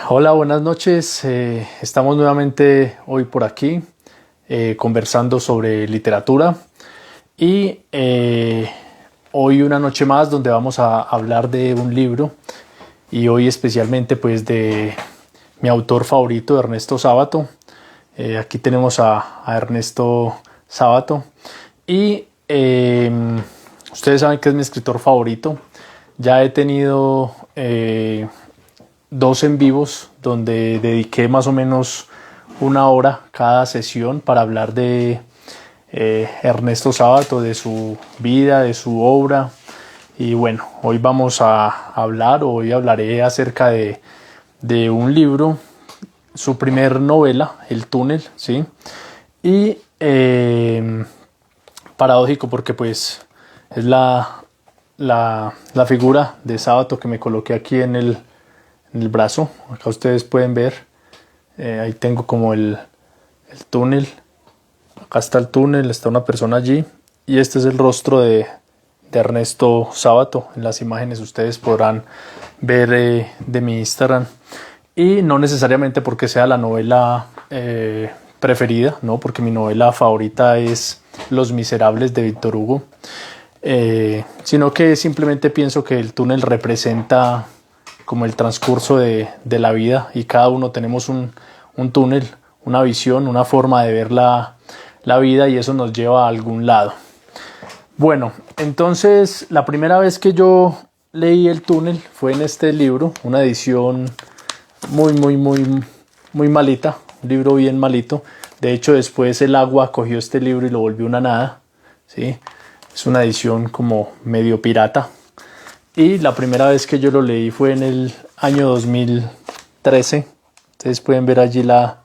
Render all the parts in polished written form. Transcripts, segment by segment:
Hola, buenas noches. Estamos nuevamente hoy por aquí conversando sobre literatura y hoy una noche más donde vamos a hablar de un libro y hoy especialmente pues de mi autor favorito, Ernesto Sábato. Aquí tenemos a Ernesto Sábato y ustedes saben que es mi escritor favorito. Ya he tenido dos en vivos donde dediqué más o menos una hora cada sesión para hablar de Ernesto Sábato, de su vida, de su obra. Y bueno, hoy vamos a hablar, hoy hablaré acerca de un libro, su primer novela, El túnel, ¿sí? Y paradójico porque pues es la figura de Sábato que me coloqué aquí en el brazo. Acá ustedes pueden ver, ahí tengo como el túnel, acá está el túnel, está una persona allí y este es el rostro de Ernesto Sábato. En las imágenes ustedes podrán ver de mi Instagram y no necesariamente porque sea la novela preferida, no, porque mi novela favorita es Los Miserables de Víctor Hugo, sino que simplemente pienso que el túnel representa como el transcurso de la vida y cada uno tenemos un túnel, una visión, una forma de ver la vida y eso nos lleva a algún lado. Bueno, entonces la primera vez que yo leí El túnel fue en este libro, una edición muy malita, un libro bien malito. De hecho, después el agua cogió este libro y lo volvió una nada, ¿sí? Es una edición como medio pirata. Y la primera vez que yo lo leí fue en el año 2013. Ustedes pueden ver allí la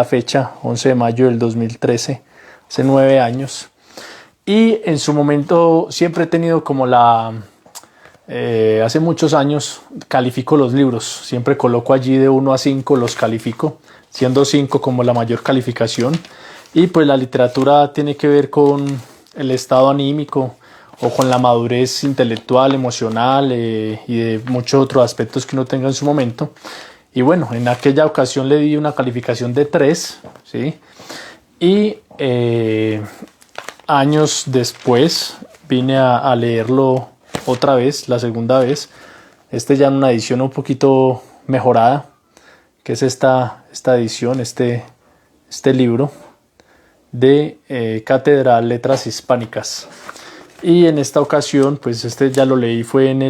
fecha, 11 de mayo del 2013, hace 9 años. Y en su momento siempre he tenido como hace muchos años califico los libros, siempre coloco allí de 1 a 5, los califico, siendo 5 como la mayor calificación. Y pues la literatura tiene que ver con el estado anímico o con la madurez intelectual, emocional y de muchos otros aspectos que uno tenga en su momento. Y bueno, en aquella ocasión le di una calificación de 3, ¿sí? Y años después vine a leerlo otra vez, la segunda vez, ya en una edición un poquito mejorada, que es esta edición, este libro de Catedral Letras Hispánicas. Y en esta ocasión, pues ya lo leí, fue en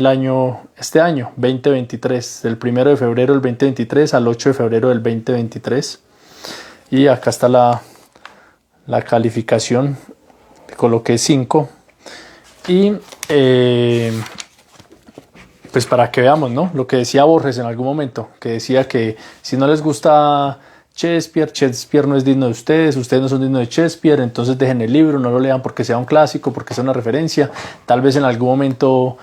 este año 2023, del 1 de febrero del 2023 al 8 de febrero del 2023. Y acá está la calificación, le coloqué 5. Y pues para que veamos, ¿no? Lo que decía Borges en algún momento, que decía que si no les gusta Shakespeare no es digno de ustedes no son dignos de Shakespeare, entonces dejen el libro, no lo lean porque sea un clásico, porque sea una referencia. Tal vez en algún momento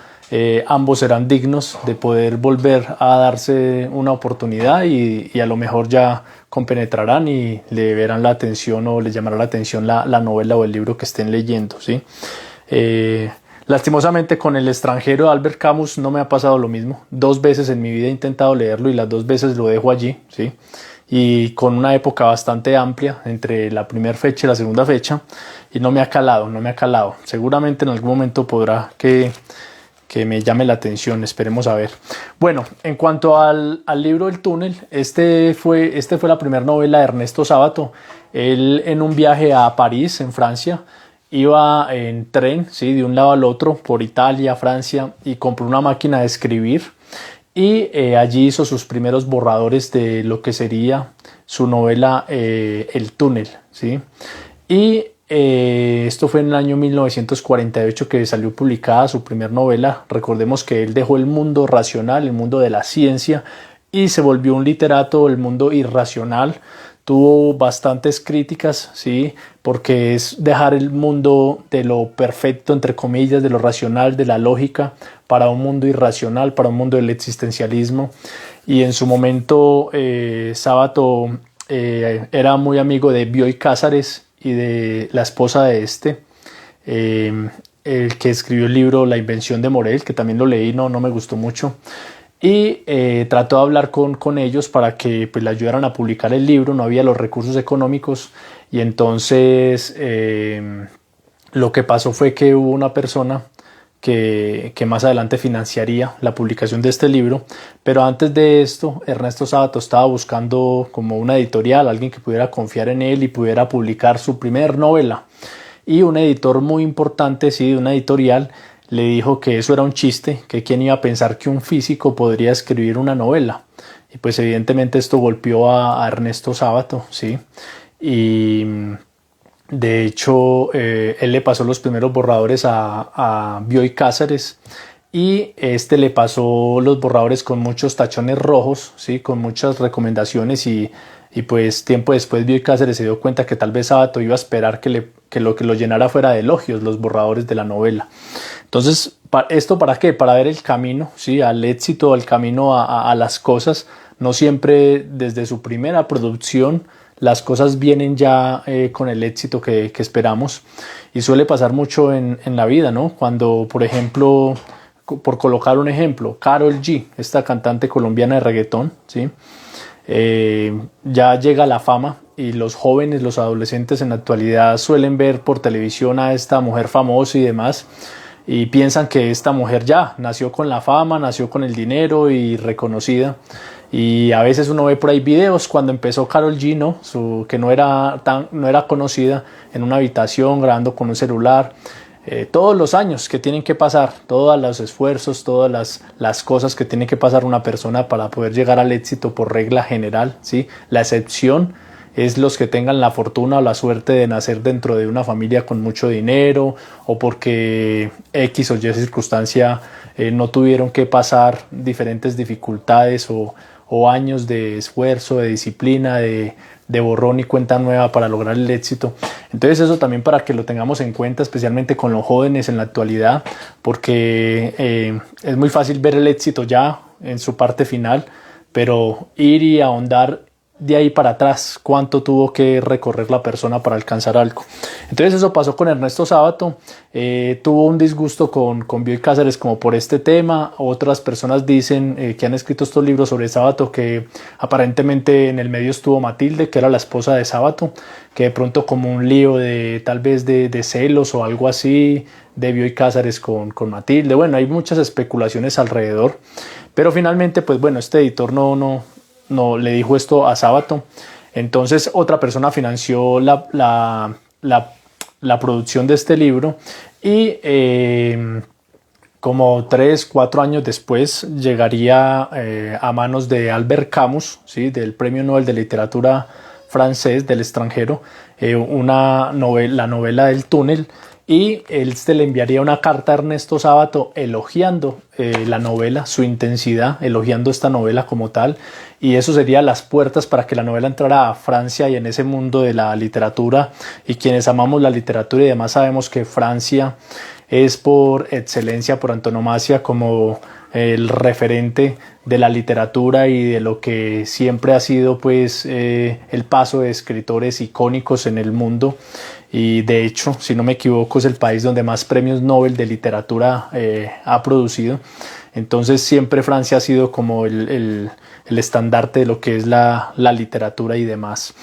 ambos serán dignos de poder volver a darse una oportunidad y a lo mejor ya compenetrarán y le verán la atención o les llamará la atención la novela o el libro que estén leyendo, ¿sí? Lastimosamente con El extranjero de Albert Camus no me ha pasado lo mismo. 2 veces en mi vida he intentado leerlo y las 2 veces lo dejo allí, ¿sí? Y con una época bastante amplia entre la primera fecha y la segunda fecha y no me ha calado. Seguramente en algún momento podrá que me llame la atención, esperemos a ver. Bueno, en cuanto al libro El túnel, este fue la primera novela de Ernesto Sábato. Él en un viaje a París, en Francia, iba en tren, ¿sí? De un lado al otro, por Italia, Francia, y compró una máquina de escribir y allí hizo sus primeros borradores de lo que sería su novela El túnel, ¿sí? Y esto fue en el año 1948 que salió publicada su primer novela. Recordemos que él dejó el mundo racional, el mundo de la ciencia, y se volvió un literato del mundo irracional. Tuvo bastantes críticas, ¿sí? Porque es dejar el mundo de lo perfecto, entre comillas, de lo racional, de la lógica, para un mundo irracional, para un mundo del existencialismo. Y en su momento Sábato era muy amigo de Bioy Cáceres y de la esposa de el que escribió el libro La invención de Morel, que también lo leí, no me gustó mucho. y trató de hablar con ellos para que pues, le ayudaran a publicar el libro. No había los recursos económicos y entonces lo que pasó fue que hubo una persona que más adelante financiaría la publicación de este libro, pero antes de esto Ernesto Sábato estaba buscando como una editorial, alguien que pudiera confiar en él y pudiera publicar su primer novela, y un editor muy importante, sí, de una editorial, le dijo que eso era un chiste, que quién iba a pensar que un físico podría escribir una novela. Y pues evidentemente esto golpeó a Ernesto Sábato, sí, y de hecho él le pasó los primeros borradores a Bioy Cáceres, y este le pasó los borradores con muchos tachones rojos, ¿sí? Con muchas recomendaciones, y pues tiempo después Bioy Cáceres se dio cuenta que tal vez Sábato iba a esperar que lo llenara fuera de elogios los borradores de la novela. Entonces, ¿esto para qué? Para ver el camino, ¿sí? Al éxito, al camino a las cosas. No siempre desde su primera producción las cosas vienen ya con el éxito que esperamos, y suele pasar mucho en la vida, ¿no? Cuando, por ejemplo, por colocar un ejemplo, Karol G, esta cantante colombiana de reggaetón, ¿sí? Ya llega a la fama, y los jóvenes, los adolescentes en la actualidad suelen ver por televisión a esta mujer famosa y demás, y piensan que esta mujer ya nació con la fama, nació con el dinero y reconocida. Y a veces uno ve por ahí videos cuando empezó Karol G, ¿no? Que no era conocida, en una habitación grabando con un celular. Todos los años que tienen que pasar, todos los esfuerzos, todas las cosas que tiene que pasar una persona para poder llegar al éxito por regla general, ¿sí? La excepción es los que tengan la fortuna o la suerte de nacer dentro de una familia con mucho dinero, o porque X o Y circunstancia no tuvieron que pasar diferentes dificultades o años de esfuerzo, de disciplina, de borrón y cuenta nueva para lograr el éxito. Entonces eso también para que lo tengamos en cuenta, especialmente con los jóvenes en la actualidad, porque es muy fácil ver el éxito ya en su parte final, pero ir y ahondar de ahí para atrás, cuánto tuvo que recorrer la persona para alcanzar algo. Entonces eso pasó con Ernesto Sábato. Tuvo un disgusto con Bioy Cáceres como por este tema. Otras personas dicen que han escrito estos libros sobre Sábato que aparentemente en el medio estuvo Matilde, que era la esposa de Sábato, que de pronto como un lío de tal vez de celos o algo así de Bioy Cáceres con Matilde. Bueno, hay muchas especulaciones alrededor, pero finalmente pues bueno, este editor no le dijo esto a Sábato. Entonces otra persona financió la producción de este libro, y como 3-4 años después llegaría a manos de Albert Camus, ¿sí? Del Premio Nobel de Literatura francés del extranjero, la novela del túnel, y él le enviaría una carta a Ernesto Sábato elogiando la novela, su intensidad, elogiando esta novela como tal, y eso sería las puertas para que la novela entrara a Francia y en ese mundo de la literatura. Y quienes amamos la literatura y demás sabemos que Francia es por excelencia, por antonomasia, como el referente de la literatura y de lo que siempre ha sido pues el paso de escritores icónicos en el mundo. Y de hecho, si no me equivoco, es el país donde más premios Nobel de literatura ha producido. Entonces siempre Francia ha sido como el estandarte de lo que es la literatura y demás.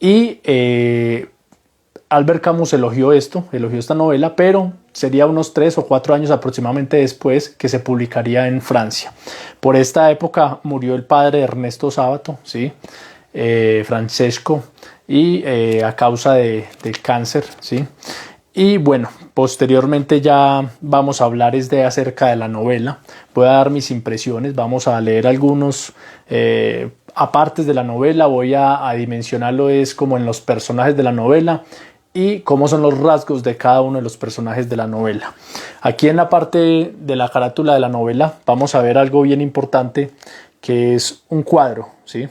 Y Albert Camus elogió esta novela, pero sería unos 3 o 4 años aproximadamente después que se publicaría en Francia. Por esta época murió el padre de Ernesto Sábato, ¿sí? Francesco, y a causa de cáncer, ¿sí? Y bueno, posteriormente ya vamos a hablar acerca de la novela. Voy a dar mis impresiones, vamos a leer algunos apartes de la novela, voy a dimensionarlo como en los personajes de la novela y cómo son los rasgos de cada uno de los personajes de la novela. Aquí en la parte de la carátula de la novela vamos a ver algo bien importante, que es un cuadro, ¿sí?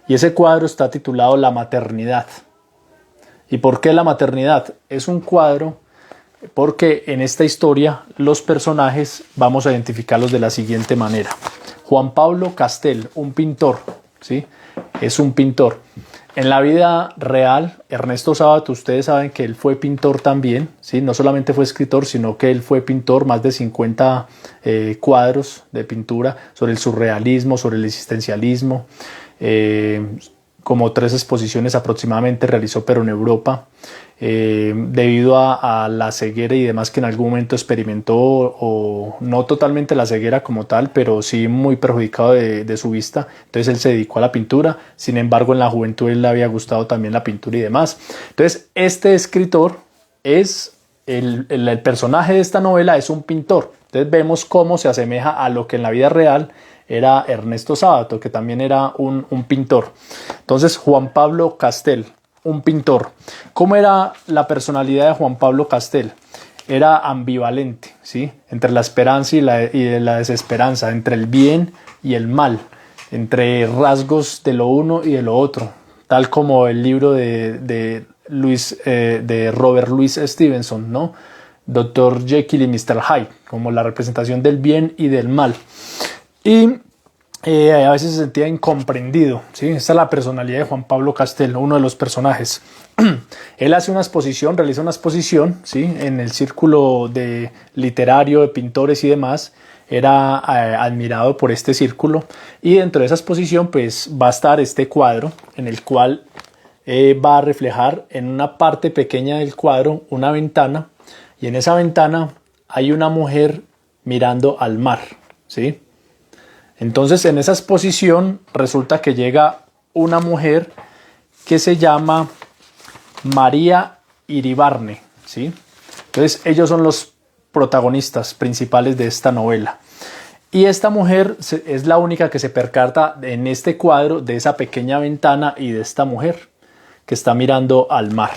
Y ese cuadro está titulado La maternidad. ¿Y por qué la maternidad? Es un cuadro porque en esta historia los personajes vamos a identificarlos de la siguiente manera. Juan Pablo Castel, un pintor, ¿sí? Es un pintor. En la vida real, Ernesto Sábato, ustedes saben que él fue pintor también, ¿sí? No solamente fue escritor, sino que él fue pintor, más de 50 cuadros de pintura sobre el surrealismo, sobre el existencialismo, como 3 exposiciones aproximadamente realizó, pero en Europa, debido a la ceguera y demás que en algún momento experimentó, o no totalmente la ceguera como tal, pero sí muy perjudicado de su vista. Entonces él se dedicó a la pintura. Sin embargo, en la juventud él le había gustado también la pintura y demás. Entonces este escritor es el personaje de esta novela, es un pintor. Entonces vemos cómo se asemeja a lo que en la vida real era Ernesto Sábato, que también era un pintor. Entonces, Juan Pablo Castel, un pintor. ¿Cómo era la personalidad de Juan Pablo Castel? Era ambivalente, ¿sí? Entre la esperanza y la desesperanza, entre el bien y el mal, entre rasgos de lo uno y de lo otro, tal como el libro de Robert Louis Stevenson, ¿no? Dr. Jekyll y Mr. Hyde, como la representación del bien y del mal. Y a veces se sentía incomprendido, ¿sí? Esta es la personalidad de Juan Pablo Castel, uno de los personajes. Él hace una exposición, realiza una exposición, ¿sí? En el círculo literario de pintores y demás. Era admirado por este círculo, y dentro de esa exposición pues va a estar este cuadro en el cual va a reflejar en una parte pequeña del cuadro una ventana, y en esa ventana hay una mujer mirando al mar, ¿sí? Entonces en esa exposición resulta que llega una mujer que se llama María Iribarne, ¿sí? Entonces ellos son los protagonistas principales de esta novela. Y esta mujer es la única que se percata en este cuadro de esa pequeña ventana y de esta mujer que está mirando al mar.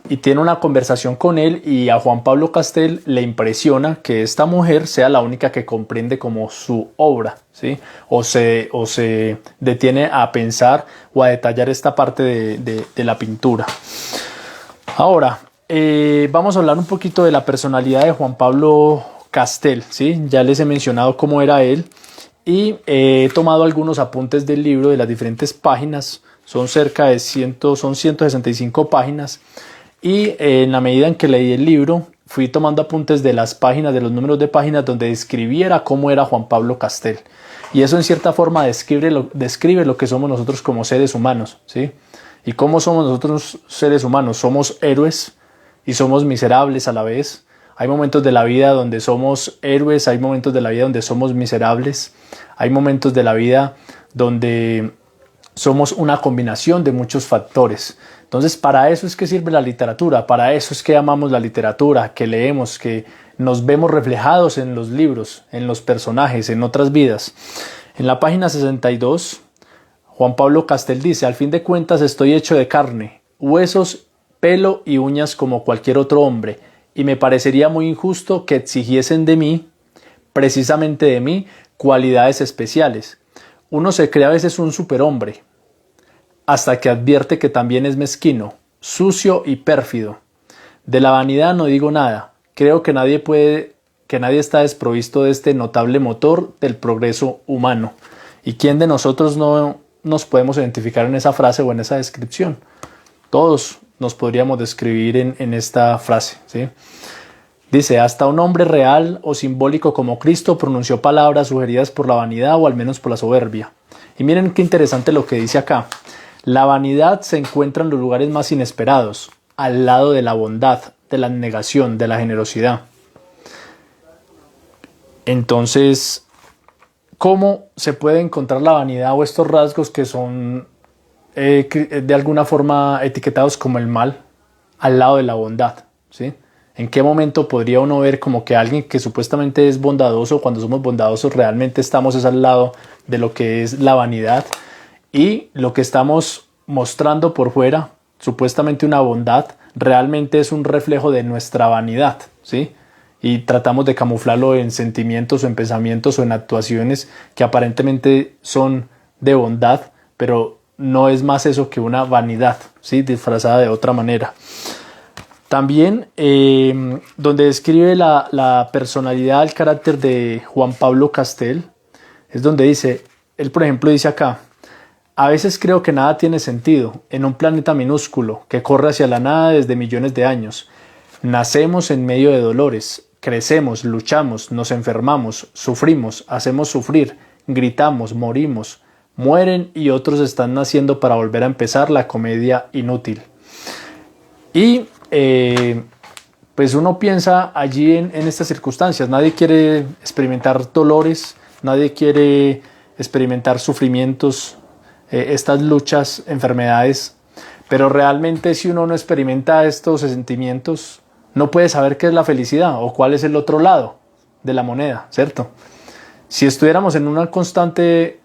Y tiene una conversación con él, y a Juan Pablo Castel le impresiona que esta mujer sea la única que comprende como su obra, ¿sí? O se detiene a pensar o a detallar esta parte de la pintura. Ahora, vamos a hablar un poquito de la personalidad de Juan Pablo Castel, ¿sí? Ya les he mencionado cómo era él, y he tomado algunos apuntes del libro, de las diferentes páginas. Son cerca de 165 páginas. Y en la medida en que leí el libro, fui tomando apuntes de las páginas, de los números de páginas donde describiera cómo era Juan Pablo Castel. Y eso en cierta forma describe lo que somos nosotros como seres humanos, ¿sí? ¿Y cómo somos nosotros seres humanos? Somos héroes y somos miserables a la vez. Hay momentos de la vida donde somos héroes, hay momentos de la vida donde somos miserables, hay momentos de la vida donde somos una combinación de muchos factores. Entonces, para eso es que sirve la literatura, para eso es que amamos la literatura, que leemos, que nos vemos reflejados en los libros, en los personajes, en otras vidas. En la página 62, Juan Pablo Castel dice: al fin de cuentas estoy hecho de carne, huesos, pelo y uñas como cualquier otro hombre, y me parecería muy injusto que exigiesen de mí, precisamente de mí, cualidades especiales. Uno se cree a veces un superhombre, hasta que advierte que también es mezquino, sucio y pérfido. De la vanidad no digo nada. Creo que nadie está desprovisto de este notable motor del progreso humano. ¿Y quién de nosotros no nos podemos identificar en esa frase o en esa descripción? Todos nos podríamos describir en esta frase, ¿sí? Dice: hasta un hombre real o simbólico como Cristo pronunció palabras sugeridas por la vanidad, o al menos por la soberbia. Y miren qué interesante lo que dice acá. La vanidad se encuentra en los lugares más inesperados, al lado de la bondad, de la abnegación, de la generosidad. Entonces, ¿cómo se puede encontrar la vanidad o estos rasgos que son de alguna forma etiquetados como el mal al lado de la bondad, ¿sí? ¿En qué momento podría uno ver como que alguien que supuestamente es bondadoso, cuando somos bondadosos realmente estamos al lado de lo que es la vanidad? Y lo que estamos mostrando por fuera, supuestamente una bondad, realmente es un reflejo de nuestra vanidad, ¿sí? Y tratamos de camuflarlo en sentimientos o en pensamientos o en actuaciones que aparentemente son de bondad, pero no es más eso que una vanidad, ¿sí? Disfrazada de otra manera. También donde describe la personalidad, el carácter de Juan Pablo Castel, es donde dice, él por ejemplo dice acá: A veces creo que nada tiene sentido en un planeta minúsculo que corre hacia la nada desde millones de años. Nacemos en medio de dolores, crecemos, luchamos, nos enfermamos, sufrimos, hacemos sufrir, gritamos, morimos, mueren y otros están naciendo para volver a empezar la comedia inútil. Y pues uno piensa allí en estas circunstancias. Nadie quiere experimentar dolores, nadie quiere experimentar sufrimientos, estas luchas, enfermedades, pero realmente si uno no experimenta estos sentimientos, no puede saber qué es la felicidad o cuál es el otro lado de la moneda, ¿cierto? Si estuviéramos en un constante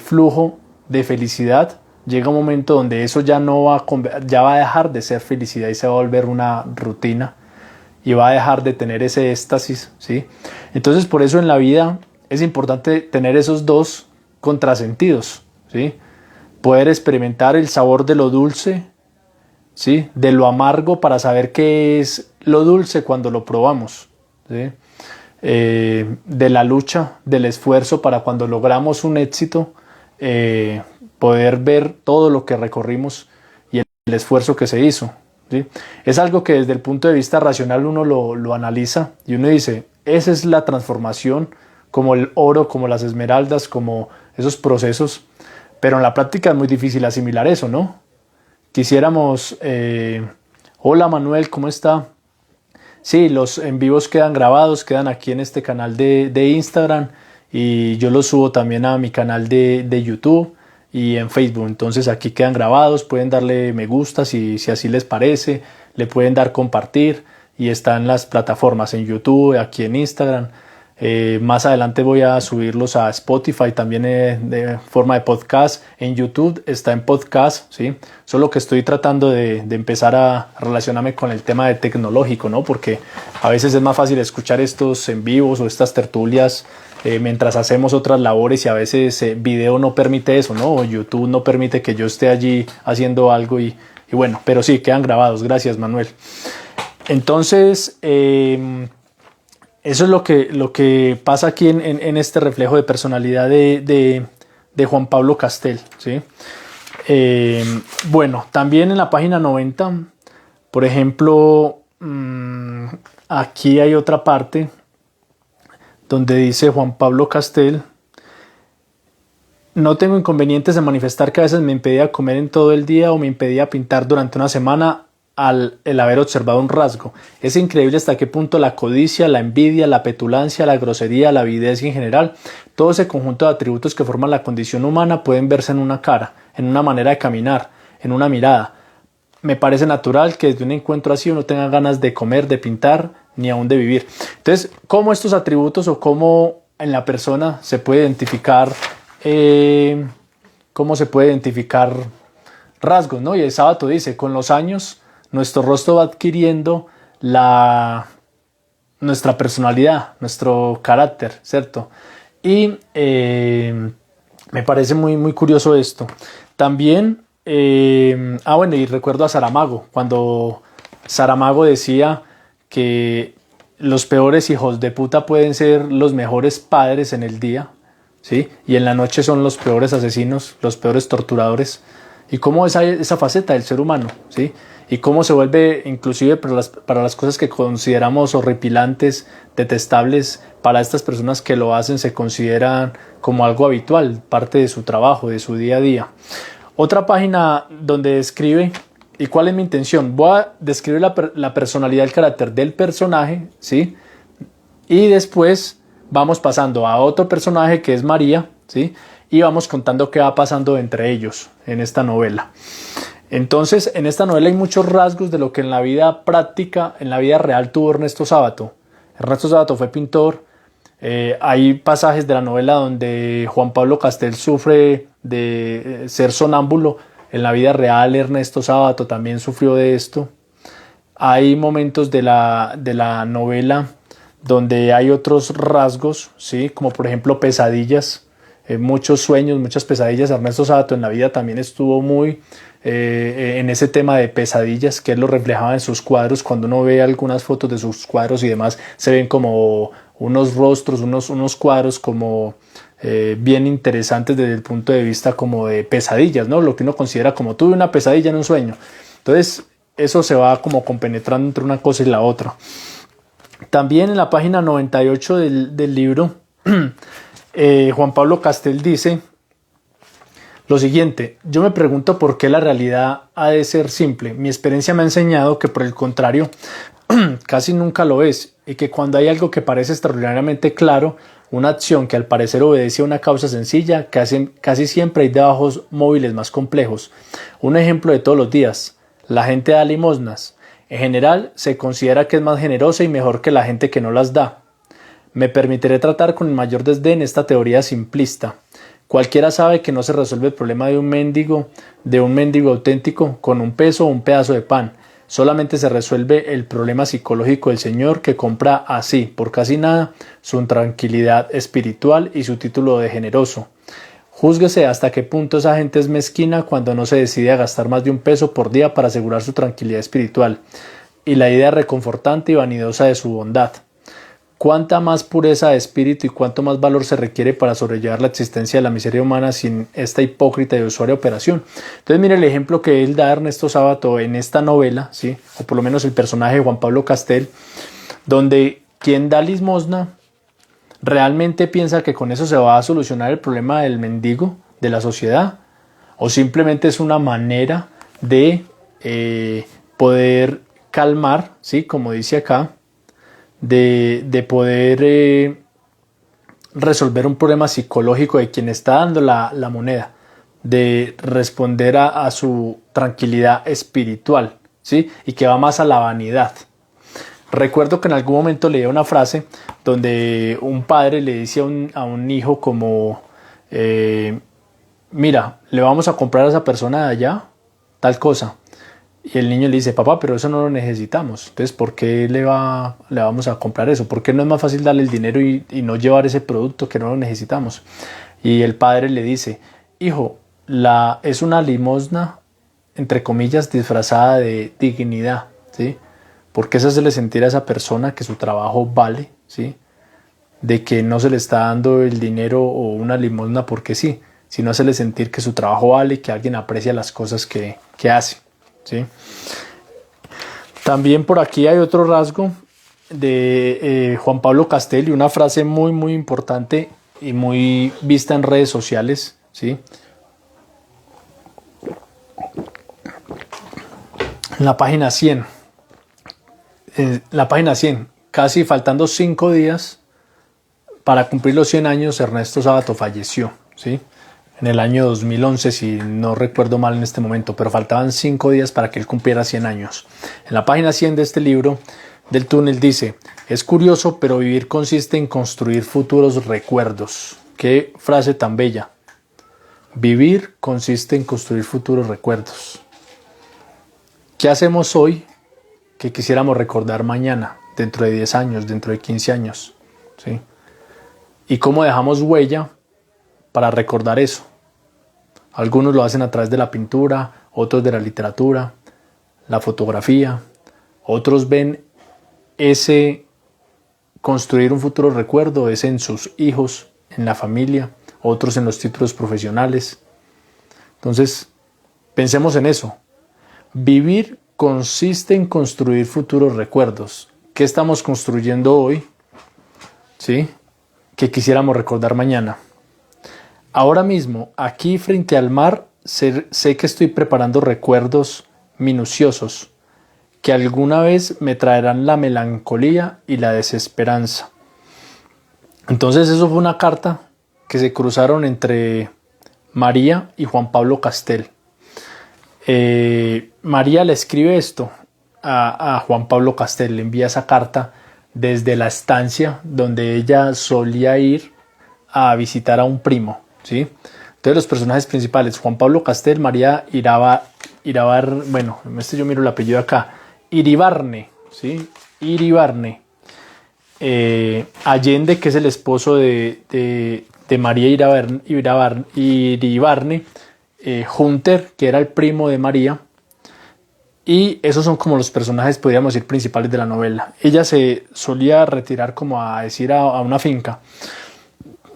flujo de felicidad, llega un momento donde eso ya va a dejar de ser felicidad y se va a volver una rutina y va a dejar de tener ese éxtasis, ¿sí? Entonces por eso en la vida es importante tener esos dos contrasentidos, ¿sí? Poder experimentar el sabor de lo dulce, ¿sí? De lo amargo para saber qué es lo dulce cuando lo probamos, ¿sí? De la lucha, del esfuerzo para cuando logramos un éxito, poder ver todo lo que recorrimos y el esfuerzo que se hizo, ¿sí? Es algo que desde el punto de vista racional uno lo analiza y uno dice, esa es la transformación, como el oro, como las esmeraldas, como esos procesos, pero en la práctica es muy difícil asimilar eso, ¿no? Quisiéramos, hola Manuel, ¿cómo está? Sí, los en vivos quedan grabados, quedan aquí en este canal de Instagram y yo los subo también a mi canal de YouTube y en Facebook. Entonces aquí quedan grabados, pueden darle me gusta si así les parece, le pueden dar compartir y están las plataformas en YouTube, aquí en Instagram. Más adelante voy a subirlos a Spotify también de forma de podcast. En YouTube está en podcast, ¿sí? Solo que estoy tratando de empezar a relacionarme con el tema de tecnológico, ¿no? Porque a veces es más fácil escuchar estos en vivos o estas tertulias mientras hacemos otras labores y a veces video no permite eso, ¿no? O YouTube no permite que yo esté allí haciendo algo y bueno, pero sí, quedan grabados. Gracias, Manuel. Entonces, eso es lo que pasa aquí en este reflejo de personalidad de Juan Pablo Castel, ¿sí? Bueno, también en la página 90, por ejemplo, aquí hay otra parte donde dice Juan Pablo Castel: no tengo inconvenientes en manifestar que a veces me impedía comer en todo el día o me impedía pintar durante una semana el haber observado un rasgo. Es increíble hasta qué punto la codicia, la envidia, la petulancia, la grosería, la avidez y en general todo ese conjunto de atributos que forman la condición humana pueden verse en una cara, en una manera de caminar, en una mirada. Me parece natural que desde un encuentro así uno tenga ganas de comer, de pintar, ni aún de vivir. Entonces, ¿cómo estos atributos o cómo en la persona se puede identificar rasgos, ¿no? Y el sábado dice, con los años nuestro rostro va adquiriendo nuestra personalidad, nuestro carácter, ¿cierto? Y me parece muy, muy curioso esto. También, bueno, y recuerdo a Saramago, cuando Saramago decía que los peores hijos de puta pueden ser los mejores padres en el día, ¿sí? Y en la noche son los peores asesinos, los peores torturadores. Y cómo esa faceta del ser humano, ¿sí? Y cómo se vuelve, inclusive para las cosas que consideramos horripilantes, detestables, para estas personas que lo hacen se consideran como algo habitual, parte de su trabajo, de su día a día. Otra página donde describe, ¿y cuál es mi intención? Voy a describir la personalidad, el carácter del personaje, ¿sí? Y después vamos pasando a otro personaje que es María, ¿sí? Y vamos contando qué va pasando entre ellos en esta novela. Entonces, en esta novela hay muchos rasgos de lo que en la vida práctica, en la vida real tuvo Ernesto Sábato. Ernesto Sábato fue pintor. Hay pasajes de la novela donde Juan Pablo Castel sufre de ser sonámbulo. En la vida real Ernesto Sábato también sufrió de esto. Hay momentos de la novela donde hay otros rasgos, ¿sí? Como por ejemplo pesadillas. Muchos sueños, muchas pesadillas. Ernesto Sábato en la vida también estuvo muy en ese tema de pesadillas, que él lo reflejaba en sus cuadros. Cuando uno ve algunas fotos de sus cuadros y demás, se ven como unos rostros, unos cuadros como bien interesantes desde el punto de vista como de pesadillas, ¿no? Lo que uno considera como tuve una pesadilla en un sueño. Entonces eso se va como compenetrando entre una cosa y la otra. También en la página 98 del libro, Juan Pablo Castel dice lo siguiente: yo me pregunto por qué la realidad ha de ser simple. Mi experiencia me ha enseñado que por el contrario, casi nunca lo es, y que cuando hay algo que parece extraordinariamente claro, una acción que al parecer obedece a una causa sencilla, casi siempre hay debajo móviles más complejos. Un ejemplo de todos los días: la gente da limosnas. En general, se considera que es más generosa y mejor que la gente que no las da. Me permitiré tratar con el mayor desdén esta teoría simplista. Cualquiera sabe que no se resuelve el problema de un mendigo auténtico con un peso o un pedazo de pan. Solamente se resuelve el problema psicológico del señor que compra así, por casi nada, su tranquilidad espiritual y su título de generoso. Júzguese hasta qué punto esa gente es mezquina cuando no se decide a gastar más de un peso por día para asegurar su tranquilidad espiritual y la idea reconfortante y vanidosa de su bondad. Cuánta más pureza de espíritu y cuánto más valor se requiere para sobrellevar la existencia de la miseria humana sin esta hipócrita y usuaria operación. Entonces mire el ejemplo que él da Ernesto Sábato en esta novela, ¿sí? O por lo menos el personaje de Juan Pablo Castel, donde quien da limosna realmente piensa que con eso se va a solucionar el problema del mendigo, de la sociedad, o simplemente es una manera de poder calmar, ¿sí? Como dice acá, de poder resolver un problema psicológico de quien está dando la moneda, de responder a su tranquilidad espiritual, ¿sí? Y que va más a la vanidad. Recuerdo que en algún momento leí una frase donde un padre le dice a un hijo como mira, le vamos a comprar a esa persona de allá tal cosa. Y el niño le dice, papá, pero eso no lo necesitamos. Entonces, ¿por qué le vamos a comprar eso? ¿Por qué no es más fácil darle el dinero y no llevar ese producto que no lo necesitamos? Y el padre le dice, hijo, es una limosna, entre comillas, disfrazada de dignidad, ¿sí? Porque eso hacerle sentir a esa persona que su trabajo vale, ¿sí? De que no se le está dando el dinero o una limosna porque sí, sino hacerle sentir que su trabajo vale y que alguien aprecia las cosas que hace. ¿Sí? También por aquí hay otro rasgo de Juan Pablo Castel y una frase muy muy importante y muy vista en redes sociales, ¿sí? En la página 100, casi faltando 5 días para cumplir los 100 años, Ernesto Sábato falleció, ¿sí? En el año 2011, si no recuerdo mal en este momento, pero faltaban 5 días para que él cumpliera 100 años. En la página 100 de este libro, del túnel, dice, es curioso, pero vivir consiste en construir futuros recuerdos. Qué frase tan bella. Vivir consiste en construir futuros recuerdos. ¿Qué hacemos hoy que quisiéramos recordar mañana, dentro de 10 años, dentro de 15 años? ¿Sí? ¿Y cómo dejamos huella para recordar eso? Algunos lo hacen a través de la pintura, otros de la literatura, la fotografía. Otros ven ese construir un futuro recuerdo, es en sus hijos, en la familia, otros en los títulos profesionales. Entonces, pensemos en eso. Vivir consiste en construir futuros recuerdos. ¿Qué estamos construyendo hoy? ¿Sí? Que quisiéramos recordar mañana. Ahora mismo, aquí frente al mar, sé que estoy preparando recuerdos minuciosos que alguna vez me traerán la melancolía y la desesperanza. Entonces eso fue una carta que se cruzaron entre María y Juan Pablo Castel. María le escribe esto a Juan Pablo Castel, le envía esa carta desde la estancia donde ella solía ir a visitar a un primo, ¿sí? Entonces los personajes principales, Juan Pablo Castel, María yo miro el apellido acá, Iribarne, ¿sí? Iribarne. Allende, que es el esposo de María Iribarne, Hunter, que era el primo de María, y esos son como los personajes, podríamos decir, principales de la novela. Ella se solía retirar como a decir a una finca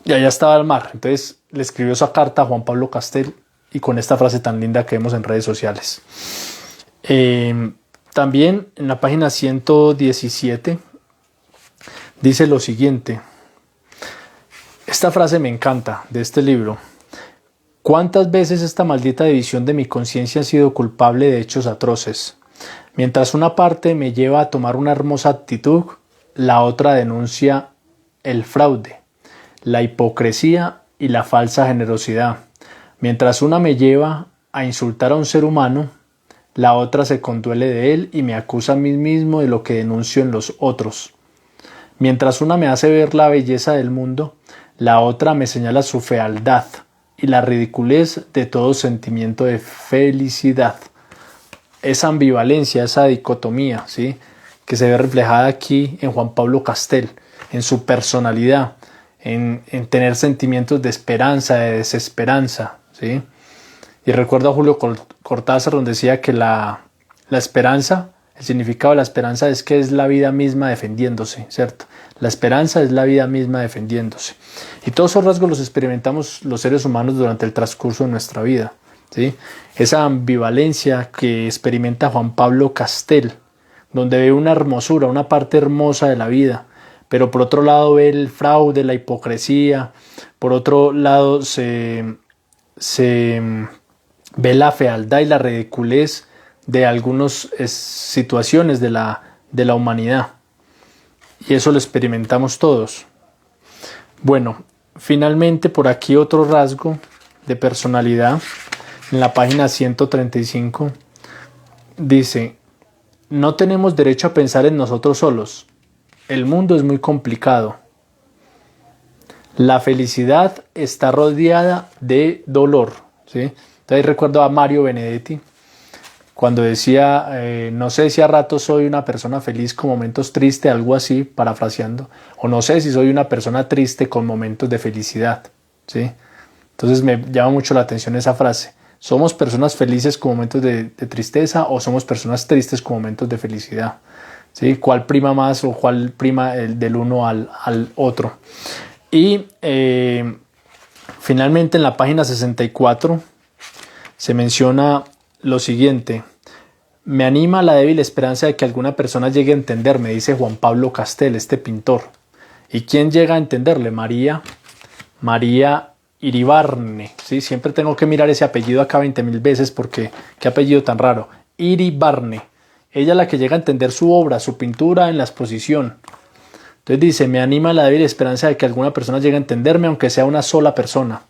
y allá estaba el mar. Entonces le escribió esa carta a Juan Pablo Castel y con esta frase tan linda que vemos en redes sociales. También en la página 117 dice lo siguiente. Esta frase me encanta de este libro. ¿Cuántas veces esta maldita división de mi conciencia ha sido culpable de hechos atroces? Mientras una parte me lleva a tomar una hermosa actitud, la otra denuncia el fraude, la hipocresía y la falsa generosidad. Mientras una me lleva a insultar a un ser humano, la otra se conduele de él y me acusa a mí mismo de lo que denuncio en los otros. Mientras una me hace ver la belleza del mundo, la otra me señala su fealdad y la ridiculez de todo sentimiento de felicidad. Esa ambivalencia, esa dicotomía, ¿sí?, que se ve reflejada aquí en Juan Pablo Castel, en su personalidad, en tener sentimientos de esperanza, de desesperanza, ¿sí? Y recuerdo a Julio Cortázar, donde decía que la esperanza, el significado de la esperanza es que es la vida misma defendiéndose, ¿cierto? La esperanza es la vida misma defendiéndose. Y todos esos rasgos los experimentamos los seres humanos durante el transcurso de nuestra vida, ¿sí? Esa ambivalencia que experimenta Juan Pablo Castel, donde ve una hermosura, una parte hermosa de la vida, pero por otro lado ve el fraude, la hipocresía, por otro lado se ve la fealdad y la ridiculez de algunas situaciones de la humanidad. Y eso lo experimentamos todos. Bueno, finalmente por aquí otro rasgo de personalidad. En la página 135 dice: no tenemos derecho a pensar en nosotros solos. El mundo es muy complicado. La felicidad está rodeada de dolor, ¿sí? Entonces recuerdo a Mario Benedetti cuando decía, no sé si a ratos soy una persona feliz con momentos tristes, algo así, parafraseando, o no sé si soy una persona triste con momentos de felicidad, ¿sí? Entonces me llama mucho la atención esa frase. ¿Somos personas felices con momentos de tristeza o somos personas tristes con momentos de felicidad? ¿Sí? ¿Cuál prima más o cuál prima del uno al otro? Y finalmente en la página 64 se menciona lo siguiente: me anima la débil esperanza de que alguna persona llegue a entenderme, dice Juan Pablo Castel, este pintor. ¿Y quién llega a entenderle? María Iribarne, ¿sí? Siempre tengo que mirar ese apellido acá 20.000 veces porque qué apellido tan raro. Iribarne, ella es la que llega a entender su obra, su pintura en la exposición. Entonces dice: me anima la débil esperanza de que alguna persona llegue a entenderme, aunque sea una sola persona.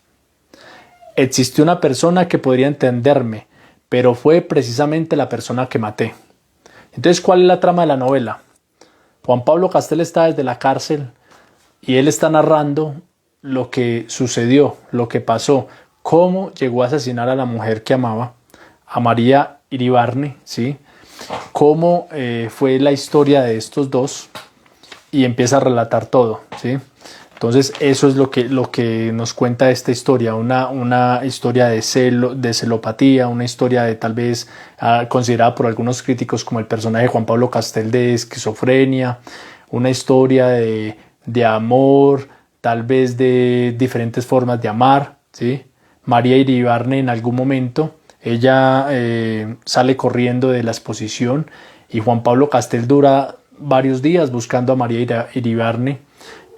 Existió una persona que podría entenderme, pero fue precisamente la persona que maté. Entonces, ¿cuál es la trama de la novela? Juan Pablo Castel está desde la cárcel y él está narrando lo que sucedió, lo que pasó, cómo llegó a asesinar a la mujer que amaba, a María Iribarne, ¿sí? Cómo fue la historia de estos dos, y empieza a relatar todo, ¿sí? Entonces eso es lo que nos cuenta esta historia, una historia de celopatía, una historia de tal vez considerada por algunos críticos como el personaje de Juan Pablo Castel de esquizofrenia, una historia de amor, tal vez de diferentes formas de amar, ¿sí? María Iribarne en algún momento, ella sale corriendo de la exposición y Juan Pablo Castel dura varios días buscando a María Iribarne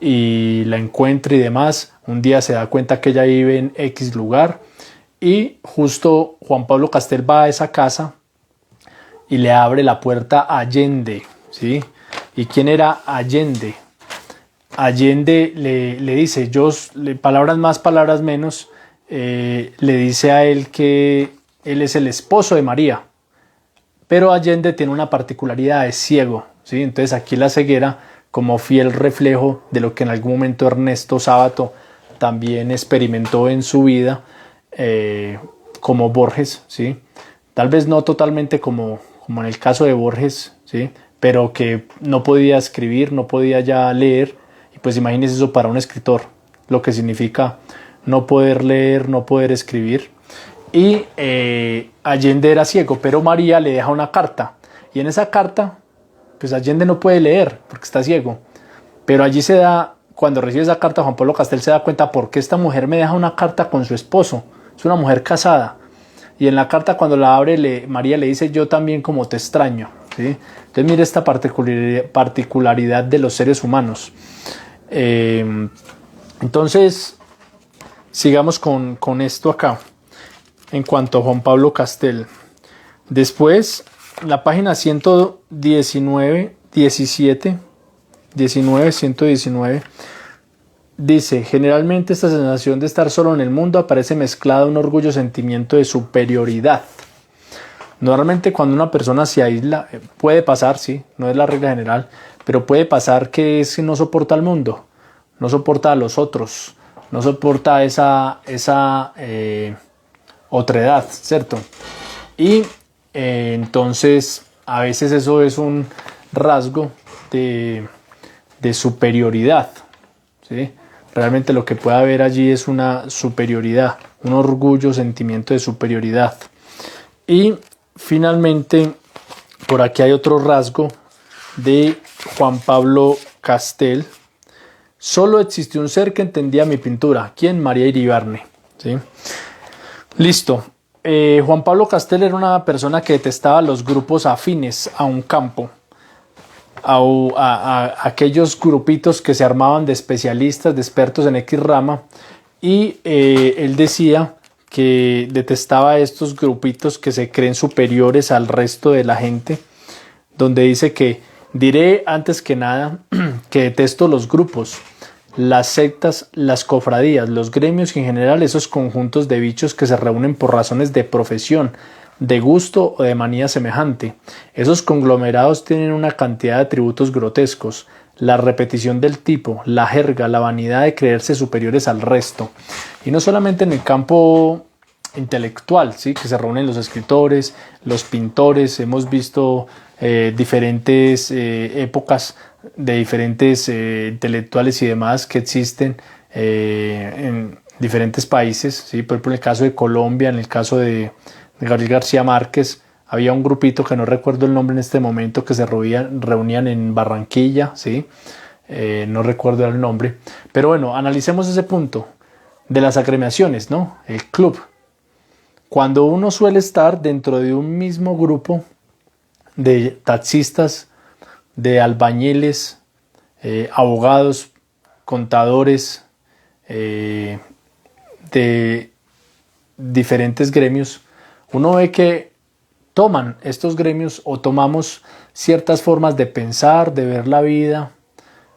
y la encuentra y demás. Un día se da cuenta que ella vive en X lugar y justo Juan Pablo Castel va a esa casa y le abre la puerta a Allende, ¿sí? ¿Y quién era Allende? Allende le dice, palabras más, palabras menos, le dice a él que él es el esposo de María, pero Allende tiene una particularidad, es ciego, ¿sí? Entonces aquí la ceguera, como fiel reflejo de lo que en algún momento Ernesto Sábato también experimentó en su vida, como Borges, ¿sí? Tal vez no totalmente como en el caso de Borges, ¿sí? Pero que no podía escribir, no podía ya leer, y pues imagínense eso para un escritor, lo que significa no poder leer, no poder escribir. Y Allende era ciego, pero María le deja una carta, y en esa carta pues Allende no puede leer porque está ciego, pero allí se da cuando recibe esa carta, Juan Pablo Castel se da cuenta por qué esta mujer me deja una carta con su esposo. Es una mujer casada. Y en la carta cuando la abre, María le dice, yo también como te extraño. ¿Sí? Entonces mire esta particularidad de los seres humanos. Entonces, sigamos con esto acá. En cuanto a Juan Pablo Castel. Después, la página 119, 119, dice, generalmente esta sensación de estar solo en el mundo aparece mezclada a un orgullo sentimiento de superioridad. Normalmente cuando una persona se aísla, puede pasar, sí, no es la regla general, pero puede pasar que no soporta al mundo, no soporta a los otros, no soporta esa otredad, ¿cierto? Y entonces a veces eso es un rasgo de superioridad, ¿sí? Realmente lo que puede haber allí es una superioridad, un orgullo, sentimiento de superioridad. Y finalmente, por aquí hay otro rasgo de Juan Pablo Castel. Solo existió un ser que entendía mi pintura. ¿Quién? María Iribarne. ¿Sí? Listo. Juan Pablo Castel era una persona que detestaba los grupos afines a un campo. A aquellos grupitos que se armaban de especialistas, de expertos en X rama, y él decía que detestaba estos grupitos que se creen superiores al resto de la gente, donde dice que diré antes que nada que detesto los grupos, las sectas, las cofradías, los gremios y en general esos conjuntos de bichos que se reúnen por razones de profesión, de gusto o de manía semejante. Esos conglomerados tienen una cantidad de atributos grotescos, la repetición del tipo, la jerga, la vanidad de creerse superiores al resto. Y no solamente en el campo intelectual, ¿sí? Que se reúnen los escritores, los pintores, hemos visto diferentes épocas de diferentes intelectuales y demás que existen en diferentes países, ¿sí? Por ejemplo en el caso de Colombia, en el caso de Gabriel García Márquez, había un grupito que no recuerdo el nombre en este momento que se reunían en Barranquilla, ¿sí? No recuerdo el nombre, pero bueno, analicemos ese punto de las agremiaciones, ¿no? El club. Cuando uno suele estar dentro de un mismo grupo de taxistas, de albañiles, abogados, contadores, de diferentes gremios, uno ve que toman estos gremios o tomamos ciertas formas de pensar, de ver la vida,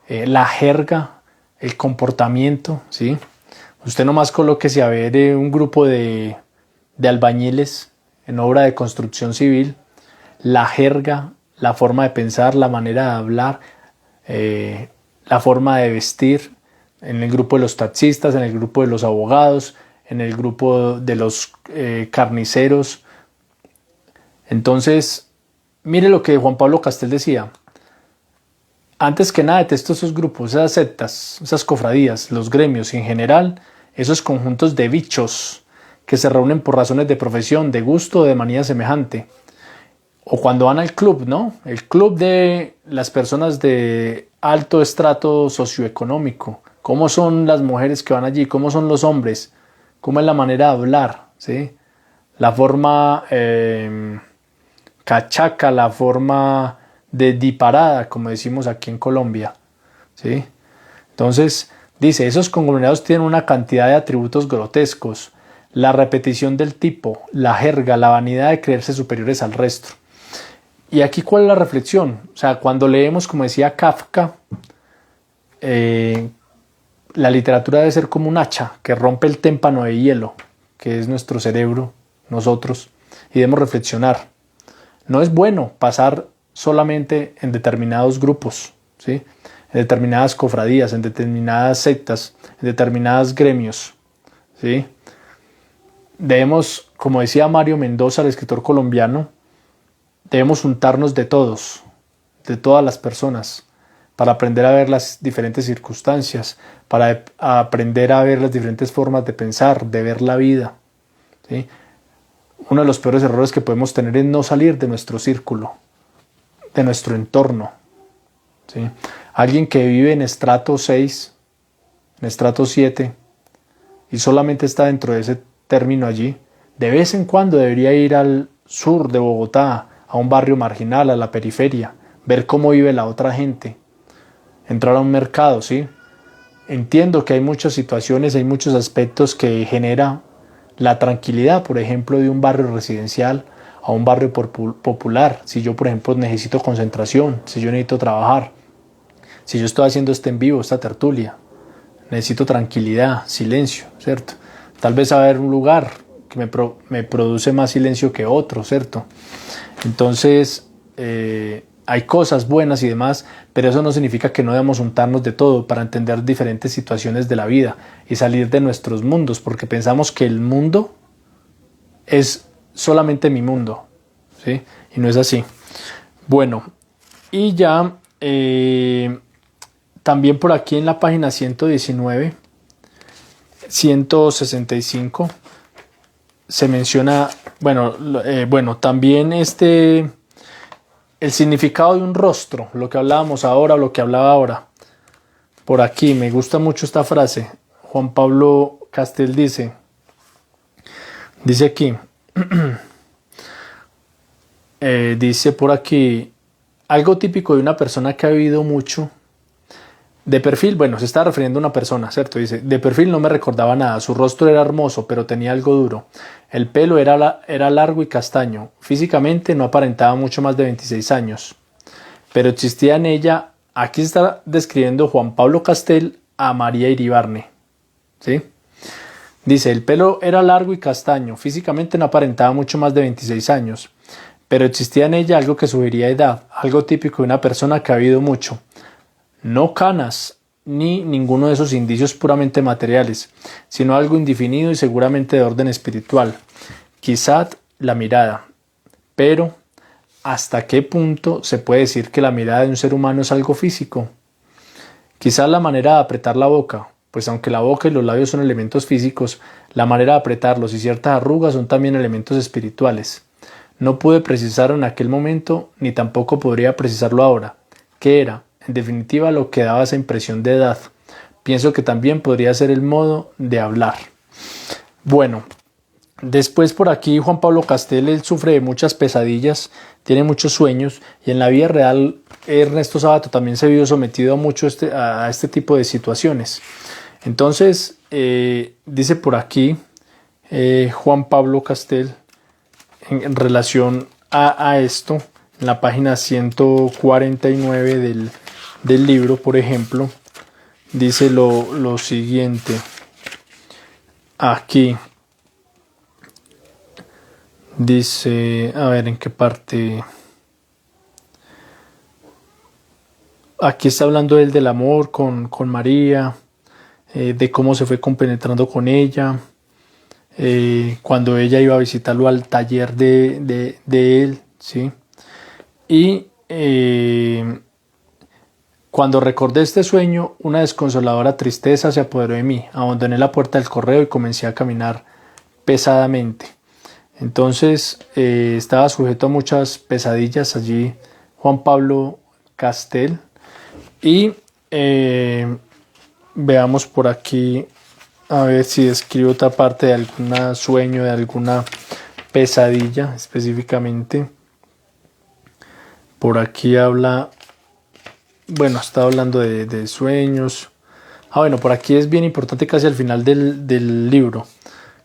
la jerga, el comportamiento, ¿sí? Usted nomás colóquese a ver un grupo de albañiles en obra de construcción civil, la jerga, la forma de pensar, la manera de hablar, la forma de vestir, en el grupo de los taxistas, en el grupo de los abogados, en el grupo de los carniceros. Entonces, mire lo que Juan Pablo Castel decía. Antes que nada detesto esos grupos, esas sectas, esas cofradías, los gremios y en general esos conjuntos de bichos que se reúnen por razones de profesión, de gusto o de manía semejante. O cuando van al club, ¿no? El club de las personas de alto estrato socioeconómico. ¿Cómo son las mujeres que van allí? ¿Cómo son los hombres? ¿Cómo es la manera de hablar? ¿Sí? La forma cachaca, la forma de diparada, como decimos aquí en Colombia. ¿Sí? Entonces, dice, esos conglomerados tienen una cantidad de atributos grotescos. La repetición del tipo, la jerga, la vanidad de creerse superiores al resto. Y aquí, ¿cuál es la reflexión? O sea, cuando leemos, como decía Kafka, la literatura debe ser como un hacha que rompe el témpano de hielo, que es nuestro cerebro, nosotros, y debemos reflexionar. No es bueno pasar solamente en determinados grupos, ¿sí? En determinadas cofradías, en determinadas sectas, en determinados gremios, ¿sí? Debemos, como decía Mario Mendoza, el escritor colombiano, debemos untarnos de todos, de todas las personas, para aprender a ver las diferentes circunstancias, para aprender a ver las diferentes formas de pensar, de ver la vida, ¿sí? Uno de los peores errores que podemos tener es no salir de nuestro círculo, de nuestro entorno, ¿sí? Alguien que vive en estrato 6, en estrato 7, y solamente está dentro de ese término allí, de vez en cuando debería ir al sur de Bogotá, a un barrio marginal, a la periferia, ver cómo vive la otra gente, entrar a un mercado, ¿sí? Entiendo que hay muchas situaciones, hay muchos aspectos que genera la tranquilidad, por ejemplo, de un barrio residencial a un barrio popular. Si yo, por ejemplo, necesito concentración, si yo necesito trabajar, si yo estoy haciendo este en vivo, esta tertulia, necesito tranquilidad, silencio, ¿cierto? Tal vez haber un lugar que me produce más silencio que otro, ¿cierto? Entonces, hay cosas buenas y demás, pero eso no significa que no debamos untarnos de todo para entender diferentes situaciones de la vida y salir de nuestros mundos, porque pensamos que el mundo es solamente mi mundo, ¿sí? Y no es así. Bueno, y ya también por aquí en la página 119, 165, se menciona, bueno, también el significado de un rostro, lo que hablábamos ahora, lo que hablaba ahora. Por aquí, me gusta mucho esta frase. Juan Pablo Castel dice aquí, dice por aquí, algo típico de una persona que ha vivido mucho. De perfil, bueno, se está refiriendo a una persona, ¿cierto? Dice, de perfil no me recordaba nada, su rostro era hermoso, pero tenía algo duro. El pelo era largo y castaño. Físicamente no aparentaba mucho más de 26 años. Pero existía en ella, aquí está describiendo Juan Pablo Castel a María Iribarne, ¿sí? Dice, el pelo era largo y castaño, físicamente no aparentaba mucho más de 26 años. Pero existía en ella algo que sugería edad, algo típico de una persona que ha vivido mucho. No canas, ni ninguno de esos indicios puramente materiales, sino algo indefinido y seguramente de orden espiritual. Quizá la mirada. Pero, ¿hasta qué punto se puede decir que la mirada de un ser humano es algo físico? Quizá la manera de apretar la boca, pues aunque la boca y los labios son elementos físicos, la manera de apretarlos y ciertas arrugas son también elementos espirituales. No pude precisar en aquel momento, ni tampoco podría precisarlo ahora. ¿Qué era? En definitiva, lo que daba esa impresión de edad. Pienso que también podría ser el modo de hablar. Bueno, después por aquí Juan Pablo Castel, él sufre de muchas pesadillas, tiene muchos sueños, y en la vida real Ernesto Sábato también se vio sometido a este tipo de situaciones. Entonces, dice por aquí Juan Pablo Castel en relación a esto, en la página 149 del libro, por ejemplo, dice lo siguiente. Aquí dice, a ver en qué parte. Aquí está hablando él del amor con María, de cómo se fue compenetrando con ella, cuando ella iba a visitarlo al taller de él, ¿sí? Y cuando recordé este sueño, una desconsoladora tristeza se apoderó de mí. Abandoné la puerta del correo y comencé a caminar pesadamente. Entonces estaba sujeto a muchas pesadillas allí Juan Pablo Castel. Y veamos por aquí, a ver si describo otra parte de algún sueño, de alguna pesadilla específicamente. Por aquí habla, bueno, está hablando de sueños. Bueno, por aquí es bien importante casi al final del libro,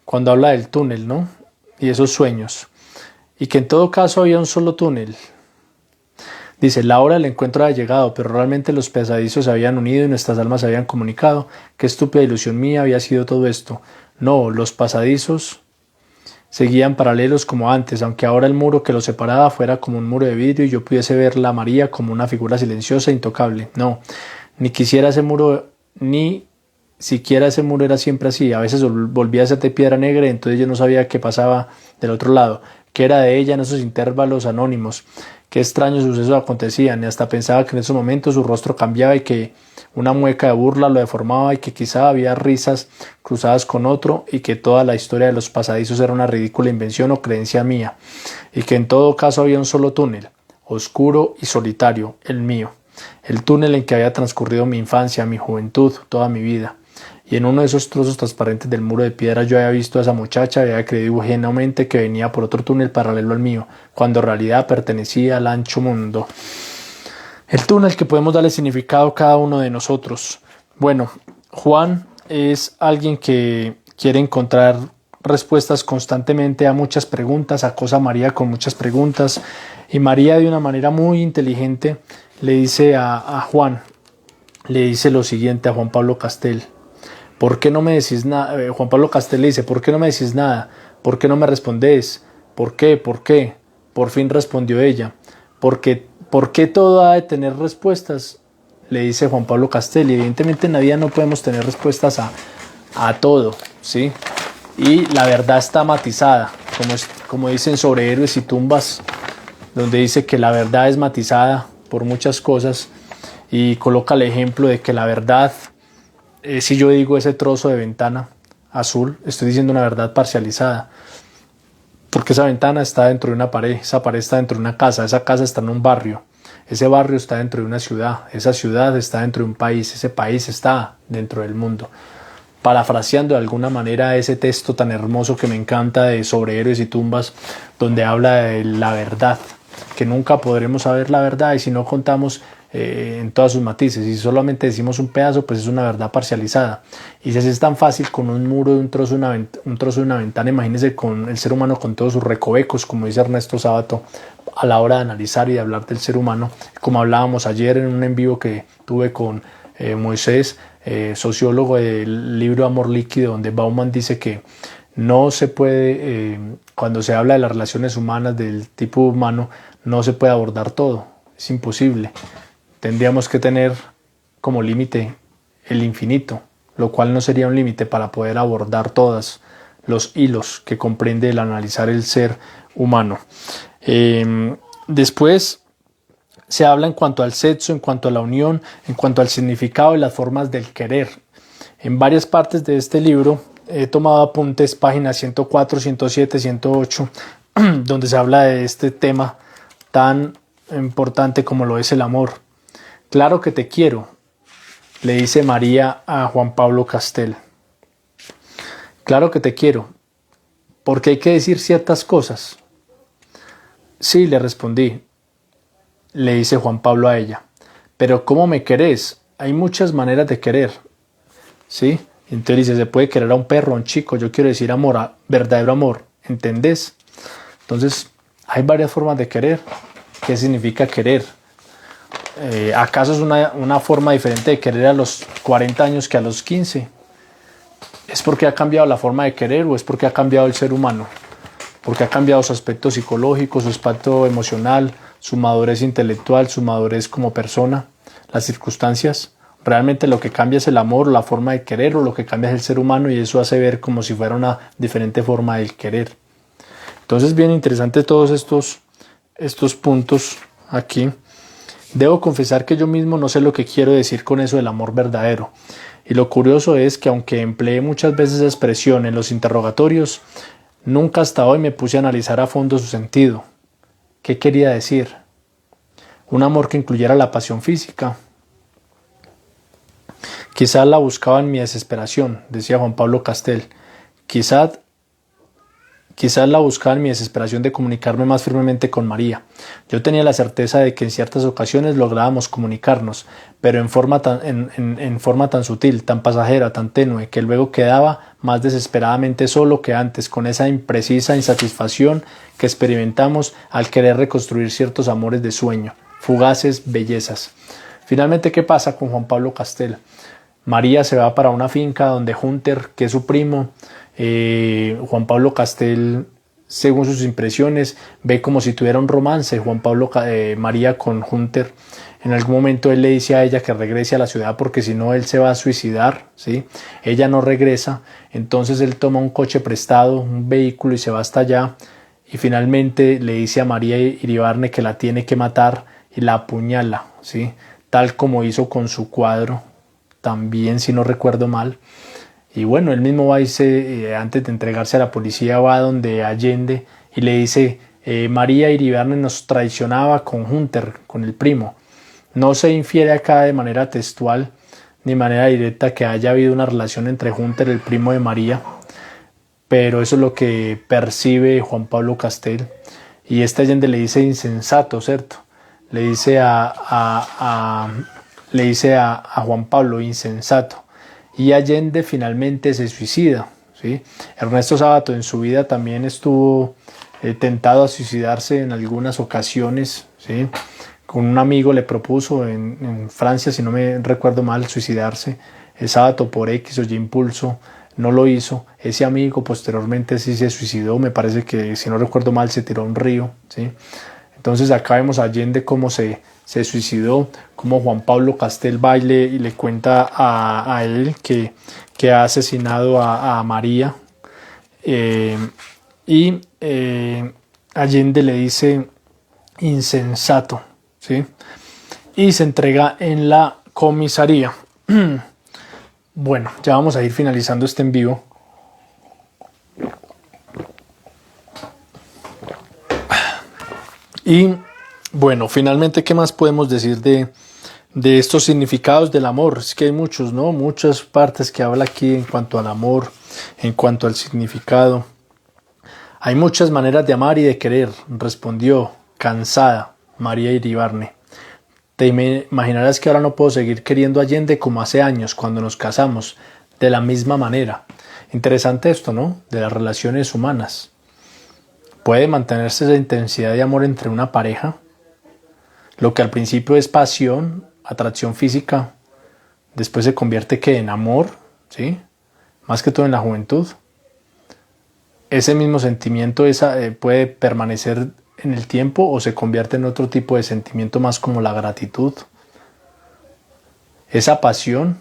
cuando habla del túnel, ¿no? Y esos sueños. Y que en todo caso había un solo túnel. Dice, la hora del encuentro había llegado, pero realmente los pesadizos se habían unido y nuestras almas se habían comunicado. Qué estúpida ilusión mía había sido todo esto. No, los pasadizos seguían paralelos como antes, aunque ahora el muro que los separaba fuera como un muro de vidrio y yo pudiese ver a María como una figura silenciosa e intocable. No, ni siquiera ese muro era siempre así. A veces volvía a ser de piedra negra y entonces yo no sabía qué pasaba del otro lado, qué era de ella en esos intervalos anónimos. Qué extraños sucesos acontecían y hasta pensaba que en esos momentos su rostro cambiaba y que una mueca de burla lo deformaba y que quizá había risas cruzadas con otro y que toda la historia de los pasadizos era una ridícula invención o creencia mía y que en todo caso había un solo túnel, oscuro y solitario, el mío, el túnel en que había transcurrido mi infancia, mi juventud, toda mi vida. y en uno de esos trozos transparentes del muro de piedra yo había visto a esa muchacha, había creído ingenuamente que venía por otro túnel paralelo al mío, cuando en realidad pertenecía al ancho mundo. El túnel que podemos darle significado a cada uno de nosotros. Bueno, Juan es alguien que quiere encontrar respuestas constantemente a muchas preguntas, acosa a María con muchas preguntas, y María, de una manera muy inteligente, le dice a Juan, le dice lo siguiente a Juan Pablo Castel: ¿por qué no me decís nada? Juan Pablo Castel le dice: ¿por qué no me decís nada? ¿Por qué no me respondés? ¿Por qué? ¿Por qué? Por fin respondió ella: ¿por qué todo ha de tener respuestas? Le dice Juan Pablo Castel. Y evidentemente en la vida no podemos tener respuestas a todo, ¿sí? Y la verdad está matizada, como dicen sobre Héroes y Tumbas, donde dice que la verdad es matizada por muchas cosas, y coloca el ejemplo de que la verdad, si yo digo ese trozo de ventana azul, estoy diciendo una verdad parcializada, porque esa ventana está dentro de una pared, esa pared está dentro de una casa, esa casa está en un barrio, ese barrio está dentro de una ciudad, esa ciudad está dentro de un país, ese país está dentro del mundo. Parafraseando de alguna manera ese texto tan hermoso que me encanta de Sobre Héroes y Tumbas, donde habla de la verdad, que nunca podremos saber la verdad, y si no contamos en todas sus matices, y solamente decimos un pedazo, pues es una verdad parcializada. Y si es tan fácil con un muro de un trozo de una ventana, imagínense con el ser humano con todos sus recovecos, como dice Ernesto Sábato, a la hora de analizar y de hablar del ser humano, como hablábamos ayer en un en vivo que tuve con Moisés, sociólogo del libro Amor Líquido, donde Bauman dice que no se puede, cuando se habla de las relaciones humanas del tipo humano, no se puede abordar todo, es imposible. Tendríamos que tener como límite el infinito, lo cual no sería un límite para poder abordar todos los hilos que comprende el analizar el ser humano. Después se habla en cuanto al sexo, en cuanto a la unión, en cuanto al significado y las formas del querer. En varias partes de este libro he tomado apuntes, páginas 104, 107, 108, donde se habla de este tema tan importante como lo es el amor. Claro que te quiero, le dice María a Juan Pablo Castel. Claro que te quiero, porque hay que decir ciertas cosas. Sí, le respondí, le dice Juan Pablo a ella. Pero ¿cómo me querés? Hay muchas maneras de querer, ¿sí? Entonces dice, se puede querer a un perro, a un chico. Yo quiero decir amor, verdadero amor, ¿entendés? Entonces, hay varias formas de querer. ¿Qué significa querer? ¿Acaso es una forma diferente de querer a los 40 años que a los 15? ¿Es porque ha cambiado la forma de querer o es porque ha cambiado el ser humano? Porque ha cambiado su aspecto psicológico, su aspecto emocional, su madurez intelectual, su madurez como persona, las circunstancias. Realmente lo que cambia es el amor, la forma de querer, o lo que cambia es el ser humano, y eso hace ver como si fuera una diferente forma de querer. Entonces, bien interesante todos estos puntos aquí. Debo confesar que yo mismo no sé lo que quiero decir con eso del amor verdadero. Y lo curioso es que aunque empleé muchas veces esa expresión en los interrogatorios, nunca hasta hoy me puse a analizar a fondo su sentido. ¿Qué quería decir? Un amor que incluyera la pasión física. Quizás la buscaba en mi desesperación, decía Juan Pablo Castel. Quizás la buscaba en mi desesperación de comunicarme más firmemente con María. Yo tenía la certeza de que en ciertas ocasiones lográbamos comunicarnos, pero en forma tan sutil, tan pasajera, tan tenue, que luego quedaba más desesperadamente solo que antes, con esa imprecisa insatisfacción que experimentamos al querer reconstruir ciertos amores de sueño, fugaces bellezas. Finalmente, ¿qué pasa con Juan Pablo Castel? María se va para una finca donde Hunter, que es su primo, Juan Pablo Castel, según sus impresiones, ve como si tuviera un romance María con Hunter. En algún momento él le dice a ella que regrese a la ciudad porque si no él se va a suicidar, ¿sí? Ella no regresa, entonces él toma un coche prestado, un vehículo, y se va hasta allá, y finalmente le dice a María Iribarne que la tiene que matar y la apuñala, ¿sí? Tal como hizo con su cuadro, también, si no recuerdo mal. Y bueno, él mismo va y antes de entregarse a la policía, va donde Allende y le dice, María Iribarne nos traicionaba con Hunter, con el primo. No se infiere acá de manera textual ni manera directa que haya habido una relación entre Hunter, el primo de María, pero eso es lo que percibe Juan Pablo Castel. Y Allende le dice insensato, ¿cierto? Le dice a Juan Pablo insensato. Y Allende finalmente se suicida, ¿sí? Ernesto Sábato en su vida también estuvo tentado a suicidarse en algunas ocasiones, ¿sí? Con un amigo le propuso en Francia, si no me recuerdo mal, suicidarse. Sábato por X o Y impulso no lo hizo. Ese amigo posteriormente sí se suicidó, me parece que, si no recuerdo mal, se tiró a un río, ¿sí? Entonces acá vemos a Allende cómo se suicidó, cómo Juan Pablo Castel va y le cuenta a él que ha asesinado a María, y Allende le dice insensato, ¿sí? Y se entrega en la comisaría. Bueno, ya vamos a ir finalizando este en vivo. Y bueno, finalmente, ¿qué más podemos decir de estos significados del amor? Es que hay muchos, ¿no? Muchas partes que habla aquí en cuanto al amor, en cuanto al significado. Hay muchas maneras de amar y de querer, respondió, cansada, María Iribarne. Te imaginarás que ahora no puedo seguir queriendo a Allende como hace años, cuando nos casamos, de la misma manera. Interesante esto, ¿no? De las relaciones humanas. ¿Puede mantenerse esa intensidad de amor entre una pareja? Lo que al principio es pasión, atracción física, después se convierte ¿qué? En amor, ¿sí? Más que todo en la juventud. Ese mismo sentimiento puede permanecer en el tiempo o se convierte en otro tipo de sentimiento más como la gratitud. Esa pasión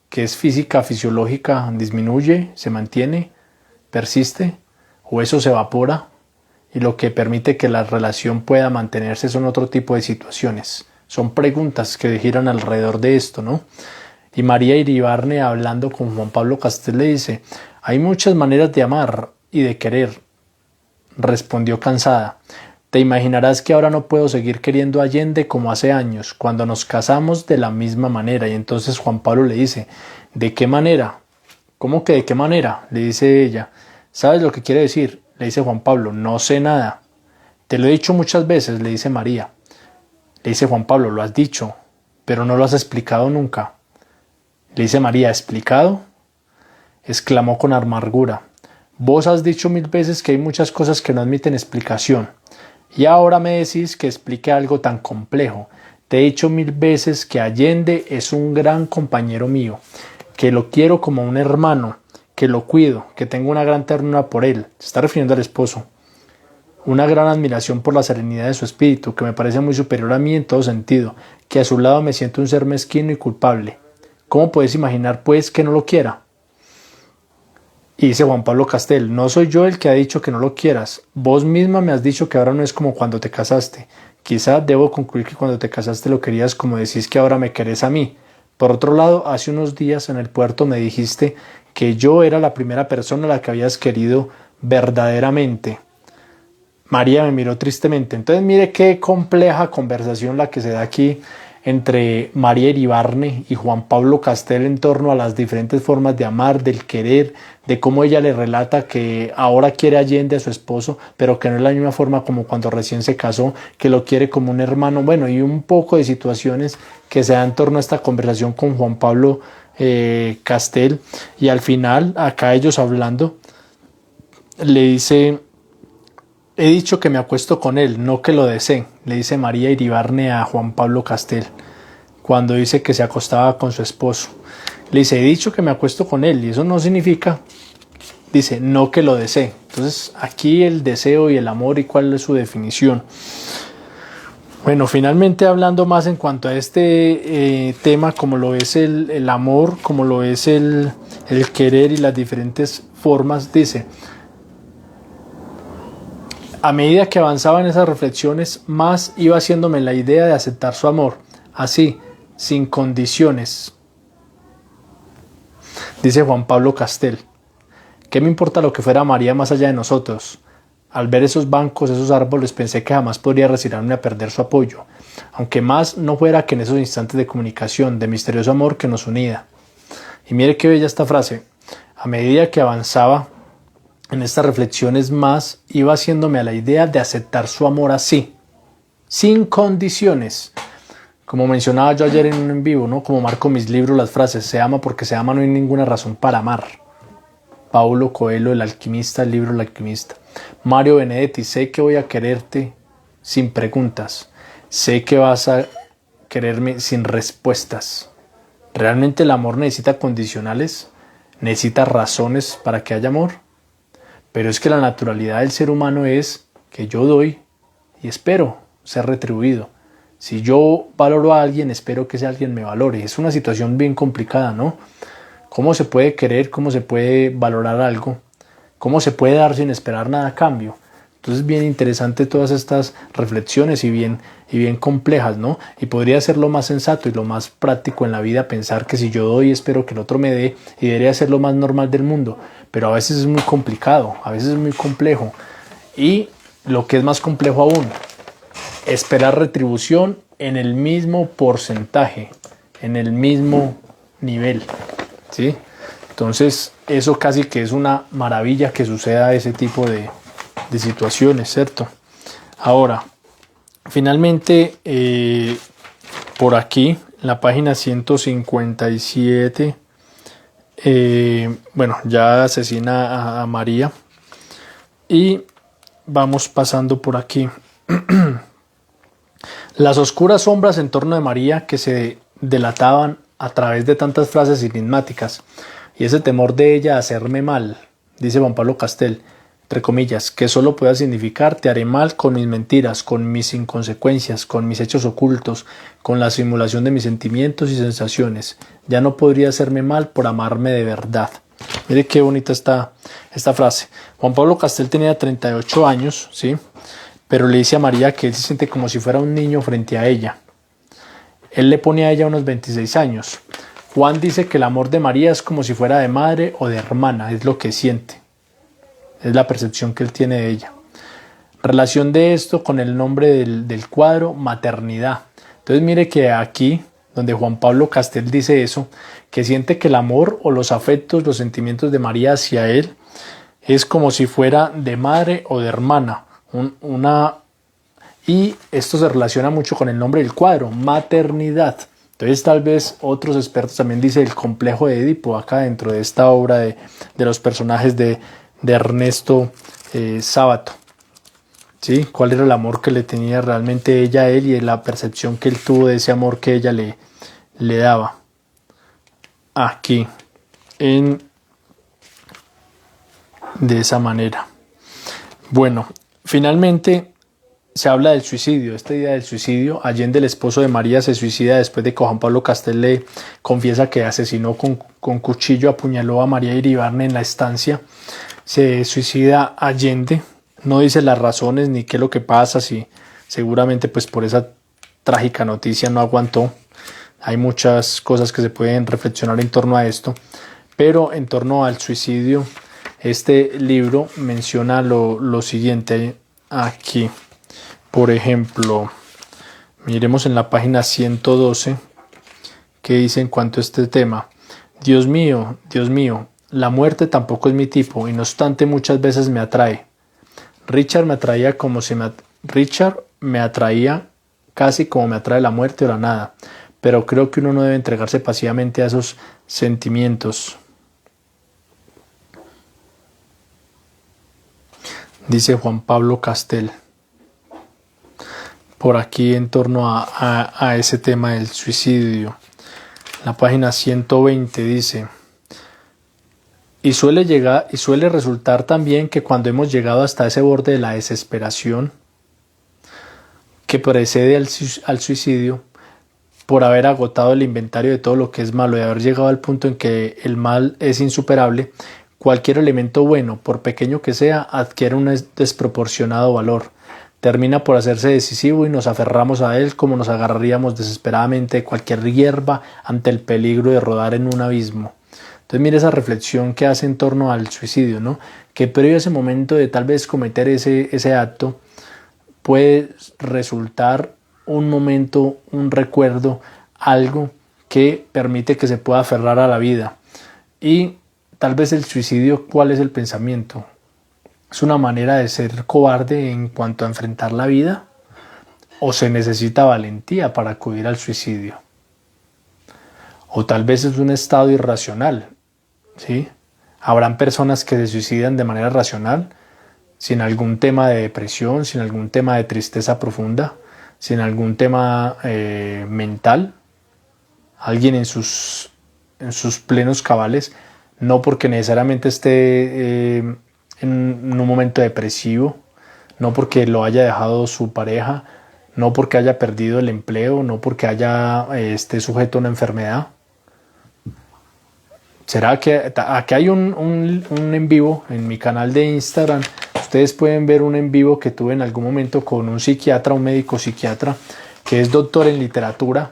que es física, fisiológica, disminuye, se mantiene, persiste, o eso se evapora y lo que permite que la relación pueda mantenerse son otro tipo de situaciones. Son preguntas que giran alrededor de esto, ¿no? Y María Iribarne, hablando con Juan Pablo Castel, le dice: hay muchas maneras de amar y de querer. Respondió cansada: te imaginarás que ahora no puedo seguir queriendo a Allende como hace años, cuando nos casamos de la misma manera. Y entonces Juan Pablo le dice: ¿de qué manera? ¿Cómo que de qué manera? Le dice ella. ¿Sabes lo que quiere decir? Le dice Juan Pablo: no sé nada. Te lo he dicho muchas veces, le dice María. Le dice Juan Pablo: lo has dicho, pero no lo has explicado nunca. Le dice María: ¿explicado? Exclamó con amargura: vos has dicho 1000 veces que hay muchas cosas que no admiten explicación. Y ahora me decís que explique algo tan complejo. Te he dicho 1000 veces que Allende es un gran compañero mío, que lo quiero como un hermano, que lo cuido, que tengo una gran ternura por él. Se está refiriendo al esposo. Una gran admiración por la serenidad de su espíritu, que me parece muy superior a mí en todo sentido, que a su lado me siento un ser mezquino y culpable. ¿Cómo puedes imaginar, pues, que no lo quiera? Y dice Juan Pablo Castel: no soy yo el que ha dicho que no lo quieras. Vos misma me has dicho que ahora no es como cuando te casaste. Quizá debo concluir que cuando te casaste lo querías como decís que ahora me querés a mí. Por otro lado, hace unos días en el puerto me dijiste que yo era la primera persona a la que habías querido verdaderamente. María me miró tristemente. Entonces mire qué compleja conversación la que se da aquí entre María Iribarne y Juan Pablo Castel en torno a las diferentes formas de amar, del querer, de cómo ella le relata que ahora quiere a Allende, a su esposo, pero que no es la misma forma como cuando recién se casó, que lo quiere como un hermano. Bueno, y un poco de situaciones que se dan en torno a esta conversación con Juan Pablo Castel. Y al final, acá ellos hablando, le dice: he dicho que me acuesto con él, no que lo desee, le dice María Iribarne a Juan Pablo Castel, cuando dice que se acostaba con su esposo. Le dice: he dicho que me acuesto con él, y eso no significa, dice, no que lo desee. Entonces aquí el deseo y el amor, ¿y cuál es su definición? Bueno, finalmente hablando más en cuanto a este tema, como lo es el amor, como lo es el querer y las diferentes formas, dice: a medida que avanzaba en esas reflexiones, más iba haciéndome la idea de aceptar su amor, así, sin condiciones. Dice Juan Pablo Castel: ¿qué me importa lo que fuera María más allá de nosotros? Al ver esos bancos, esos árboles, pensé que jamás podría resignarme a perder su apoyo, aunque más no fuera que en esos instantes de comunicación, de misterioso amor que nos unía. Y mire qué bella esta frase. A medida que avanzaba en estas reflexiones más, iba haciéndome a la idea de aceptar su amor así, sin condiciones. Como mencionaba yo ayer en un en vivo, ¿no? Como marco mis libros las frases, se ama porque se ama, no hay ninguna razón para amar. Paulo Coelho, El alquimista, el libro El alquimista. Mario Benedetti, sé que voy a quererte sin preguntas. Sé que vas a quererme sin respuestas. ¿Realmente el amor necesita condicionales? ¿Necesita razones para que haya amor? Pero es que la naturalidad del ser humano es que yo doy y espero ser retribuido. Si yo valoro a alguien, espero que ese alguien me valore. Es una situación bien complicada, ¿no? ¿Cómo se puede querer? ¿Cómo se puede valorar algo? ¿Cómo se puede dar sin esperar nada a cambio? Entonces bien interesante todas estas reflexiones y bien complejas, ¿no? Y podría ser lo más sensato y lo más práctico en la vida pensar que si yo doy espero que el otro me dé y debería ser lo más normal del mundo, pero a veces es muy complicado, a veces es muy complejo y lo que es más complejo aún, esperar retribución en el mismo porcentaje, en el mismo nivel, ¿sí? Entonces eso casi que es una maravilla que suceda ese tipo de situaciones, ¿cierto? Ahora, finalmente, por aquí, en la página 157, bueno, ya asesina a María y vamos pasando por aquí. Las oscuras sombras en torno de María que se delataban a través de tantas frases enigmáticas y ese temor de ella a hacerme mal, dice Juan Pablo Castel, entre comillas, que solo pueda significar te haré mal con mis mentiras, con mis inconsecuencias, con mis hechos ocultos, con la simulación de mis sentimientos y sensaciones. Ya no podría hacerme mal por amarme de verdad. Mire qué bonita esta frase. Juan Pablo Castel tenía 38 años, ¿sí? Pero le dice a María que él se siente como si fuera un niño frente a ella. Él le pone a ella unos 26 años. Juan dice que el amor de María es como si fuera de madre o de hermana, es lo que siente. Es la percepción que él tiene de ella. Relación de esto con el nombre del cuadro, maternidad. Entonces mire que aquí, donde Juan Pablo Castel dice eso, que siente que el amor o los afectos, los sentimientos de María hacia él, es como si fuera de madre o de hermana. Y esto se relaciona mucho con el nombre del cuadro, maternidad. Entonces tal vez otros expertos también dicen el complejo de Edipo acá dentro de esta obra de los personajes de Ernesto Sábato, ¿sí? ¿Cuál era el amor que le tenía realmente ella a él y la percepción que él tuvo de ese amor que ella le daba? Aquí, de esa manera. Bueno, finalmente se habla del suicidio. Esta idea del suicidio, Allende, el esposo de María, se suicida después de que Juan Pablo Castel le confiesa que asesinó con cuchillo, apuñaló a María Iribarne en la estancia. Se suicida Allende, no dice las razones ni qué es lo que pasa, si seguramente pues por esa trágica noticia no aguantó. Hay muchas cosas que se pueden reflexionar en torno a esto, pero en torno al suicidio, este libro menciona lo siguiente aquí. Por ejemplo, miremos en la página 112 que dice en cuanto a este tema. Dios mío, la muerte tampoco es mi tipo y no obstante muchas veces me atrae. Richard me atraía casi como me atrae la muerte o la nada, pero creo que uno no debe entregarse pasivamente a esos sentimientos. Dice Juan Pablo Castel. Por aquí en torno a ese tema del suicidio. La página 120 dice: y suele resultar también que cuando hemos llegado hasta ese borde de la desesperación que precede al suicidio, por haber agotado el inventario de todo lo que es malo y haber llegado al punto en que el mal es insuperable, cualquier elemento bueno, por pequeño que sea, adquiere un desproporcionado valor. Termina por hacerse decisivo y nos aferramos a él como nos agarraríamos desesperadamente de cualquier hierba ante el peligro de rodar en un abismo. Entonces mire esa reflexión que hace en torno al suicidio, ¿no? Que previo a ese momento de tal vez cometer ese acto puede resultar un momento, un recuerdo, algo que permite que se pueda aferrar a la vida. Y tal vez el suicidio, ¿cuál es el pensamiento? ¿Es una manera de ser cobarde en cuanto a enfrentar la vida? ¿O se necesita valentía para acudir al suicidio? O tal vez es un estado irracional, ¿sí? Habrán personas que se suicidan de manera racional, sin algún tema de depresión, sin algún tema de tristeza profunda, sin algún tema mental. Alguien en sus plenos cabales, no porque necesariamente esté en un momento depresivo, no porque lo haya dejado su pareja, no porque haya perdido el empleo, no porque esté sujeto a una enfermedad. ¿Será que aquí hay un en vivo en mi canal de Instagram? Ustedes pueden ver un en vivo que tuve en algún momento con un psiquiatra, un médico psiquiatra, que es doctor en literatura,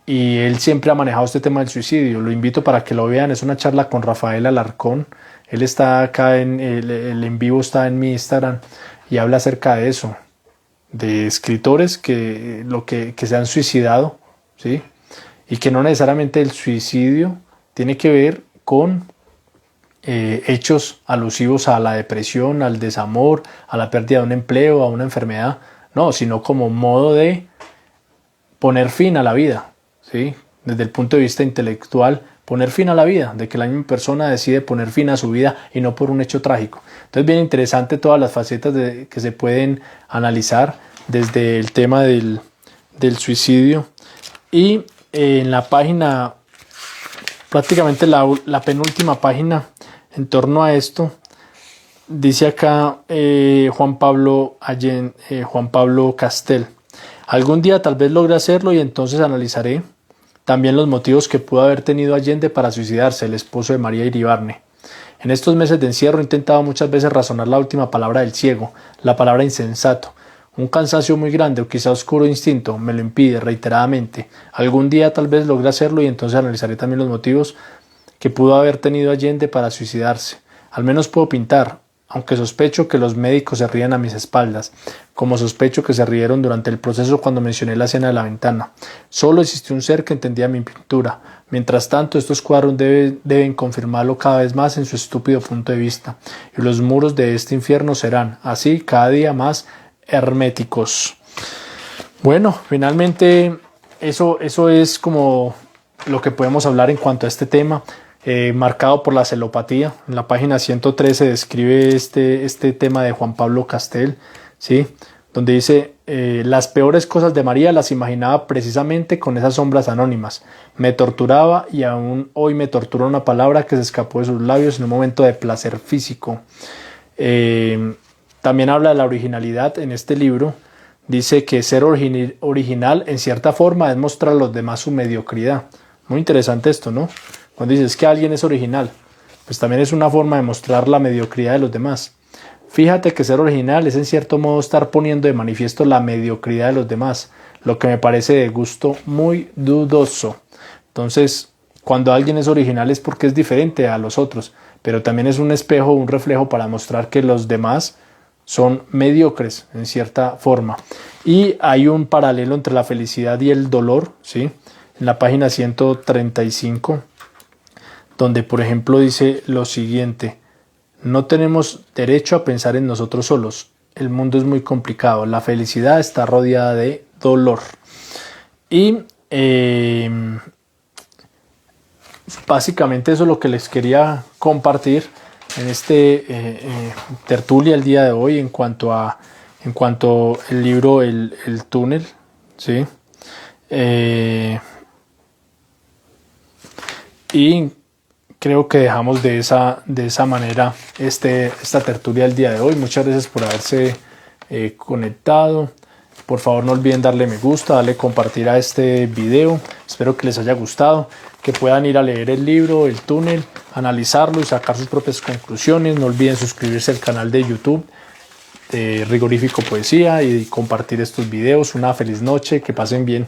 y él siempre ha manejado este tema del suicidio. Lo invito para que lo vean, es una charla con Rafael Alarcón. Él está acá, el en vivo está en mi Instagram, y habla acerca de eso, de escritores que se han suicidado, ¿sí? Y que no necesariamente el suicidio tiene que ver con hechos alusivos a la depresión, al desamor, a la pérdida de un empleo, a una enfermedad, no, sino como modo de poner fin a la vida, ¿sí? Desde el punto de vista intelectual, poner fin a la vida, de que la misma persona decide poner fin a su vida y no por un hecho trágico. Entonces, bien interesante todas las facetas que se pueden analizar desde el tema del suicidio. Y en la página, prácticamente la penúltima página en torno a esto, dice acá Juan Pablo Castel: algún día tal vez logre hacerlo y entonces analizaré también los motivos que pudo haber tenido Allende para suicidarse, el esposo de María Iribarne. En estos meses de encierro he intentado muchas veces razonar la última palabra del ciego, la palabra insensato. Un cansancio muy grande o quizá oscuro instinto me lo impide reiteradamente. Algún día tal vez logre hacerlo y entonces analizaré también los motivos que pudo haber tenido Allende para suicidarse. Al menos puedo pintar, aunque sospecho que los médicos se rían a mis espaldas, como sospecho que se rieron durante el proceso cuando mencioné la escena de la ventana. Solo existió un ser que entendía mi pintura. Mientras tanto, estos cuadros deben confirmarlo cada vez más en su estúpido punto de vista, y los muros de este infierno serán, así, cada día más herméticos. Bueno, finalmente eso es como lo que podemos hablar en cuanto a este tema, marcado por la celopatía. En la página 113 describe este tema de Juan Pablo Castel, ¿sí? Donde dice: las peores cosas de María las imaginaba precisamente con esas sombras anónimas. Me torturaba y aún hoy me tortura una palabra que se escapó de sus labios en un momento de placer físico. También habla de la originalidad en este libro. Dice que ser original en cierta forma es mostrar a los demás su mediocridad. Muy interesante esto, ¿no? Cuando dices que alguien es original, pues también es una forma de mostrar la mediocridad de los demás. Fíjate que ser original es en cierto modo estar poniendo de manifiesto la mediocridad de los demás, lo que me parece de gusto muy dudoso. Entonces, cuando alguien es original es porque es diferente a los otros, pero también es un espejo, un reflejo para mostrar que los demás son mediocres en cierta forma. Y hay un paralelo entre la felicidad y el dolor, ¿sí? En la página 135, donde por ejemplo dice lo siguiente: no tenemos derecho a pensar en nosotros solos, el mundo es muy complicado, la felicidad está rodeada de dolor. Y básicamente eso es lo que les quería compartir en tertulia el día de hoy en cuanto el libro El túnel, ¿sí? Y creo que dejamos de esa manera esta tertulia el día de hoy. Muchas gracias por haberse conectado. Por favor, no olviden darle me gusta, darle compartir a este video. Espero que les haya gustado, que puedan ir a leer el libro El túnel, analizarlo y sacar sus propias conclusiones. No olviden suscribirse al canal de YouTube de Rigorífico Poesía y compartir estos videos. Una feliz noche, que pasen bien.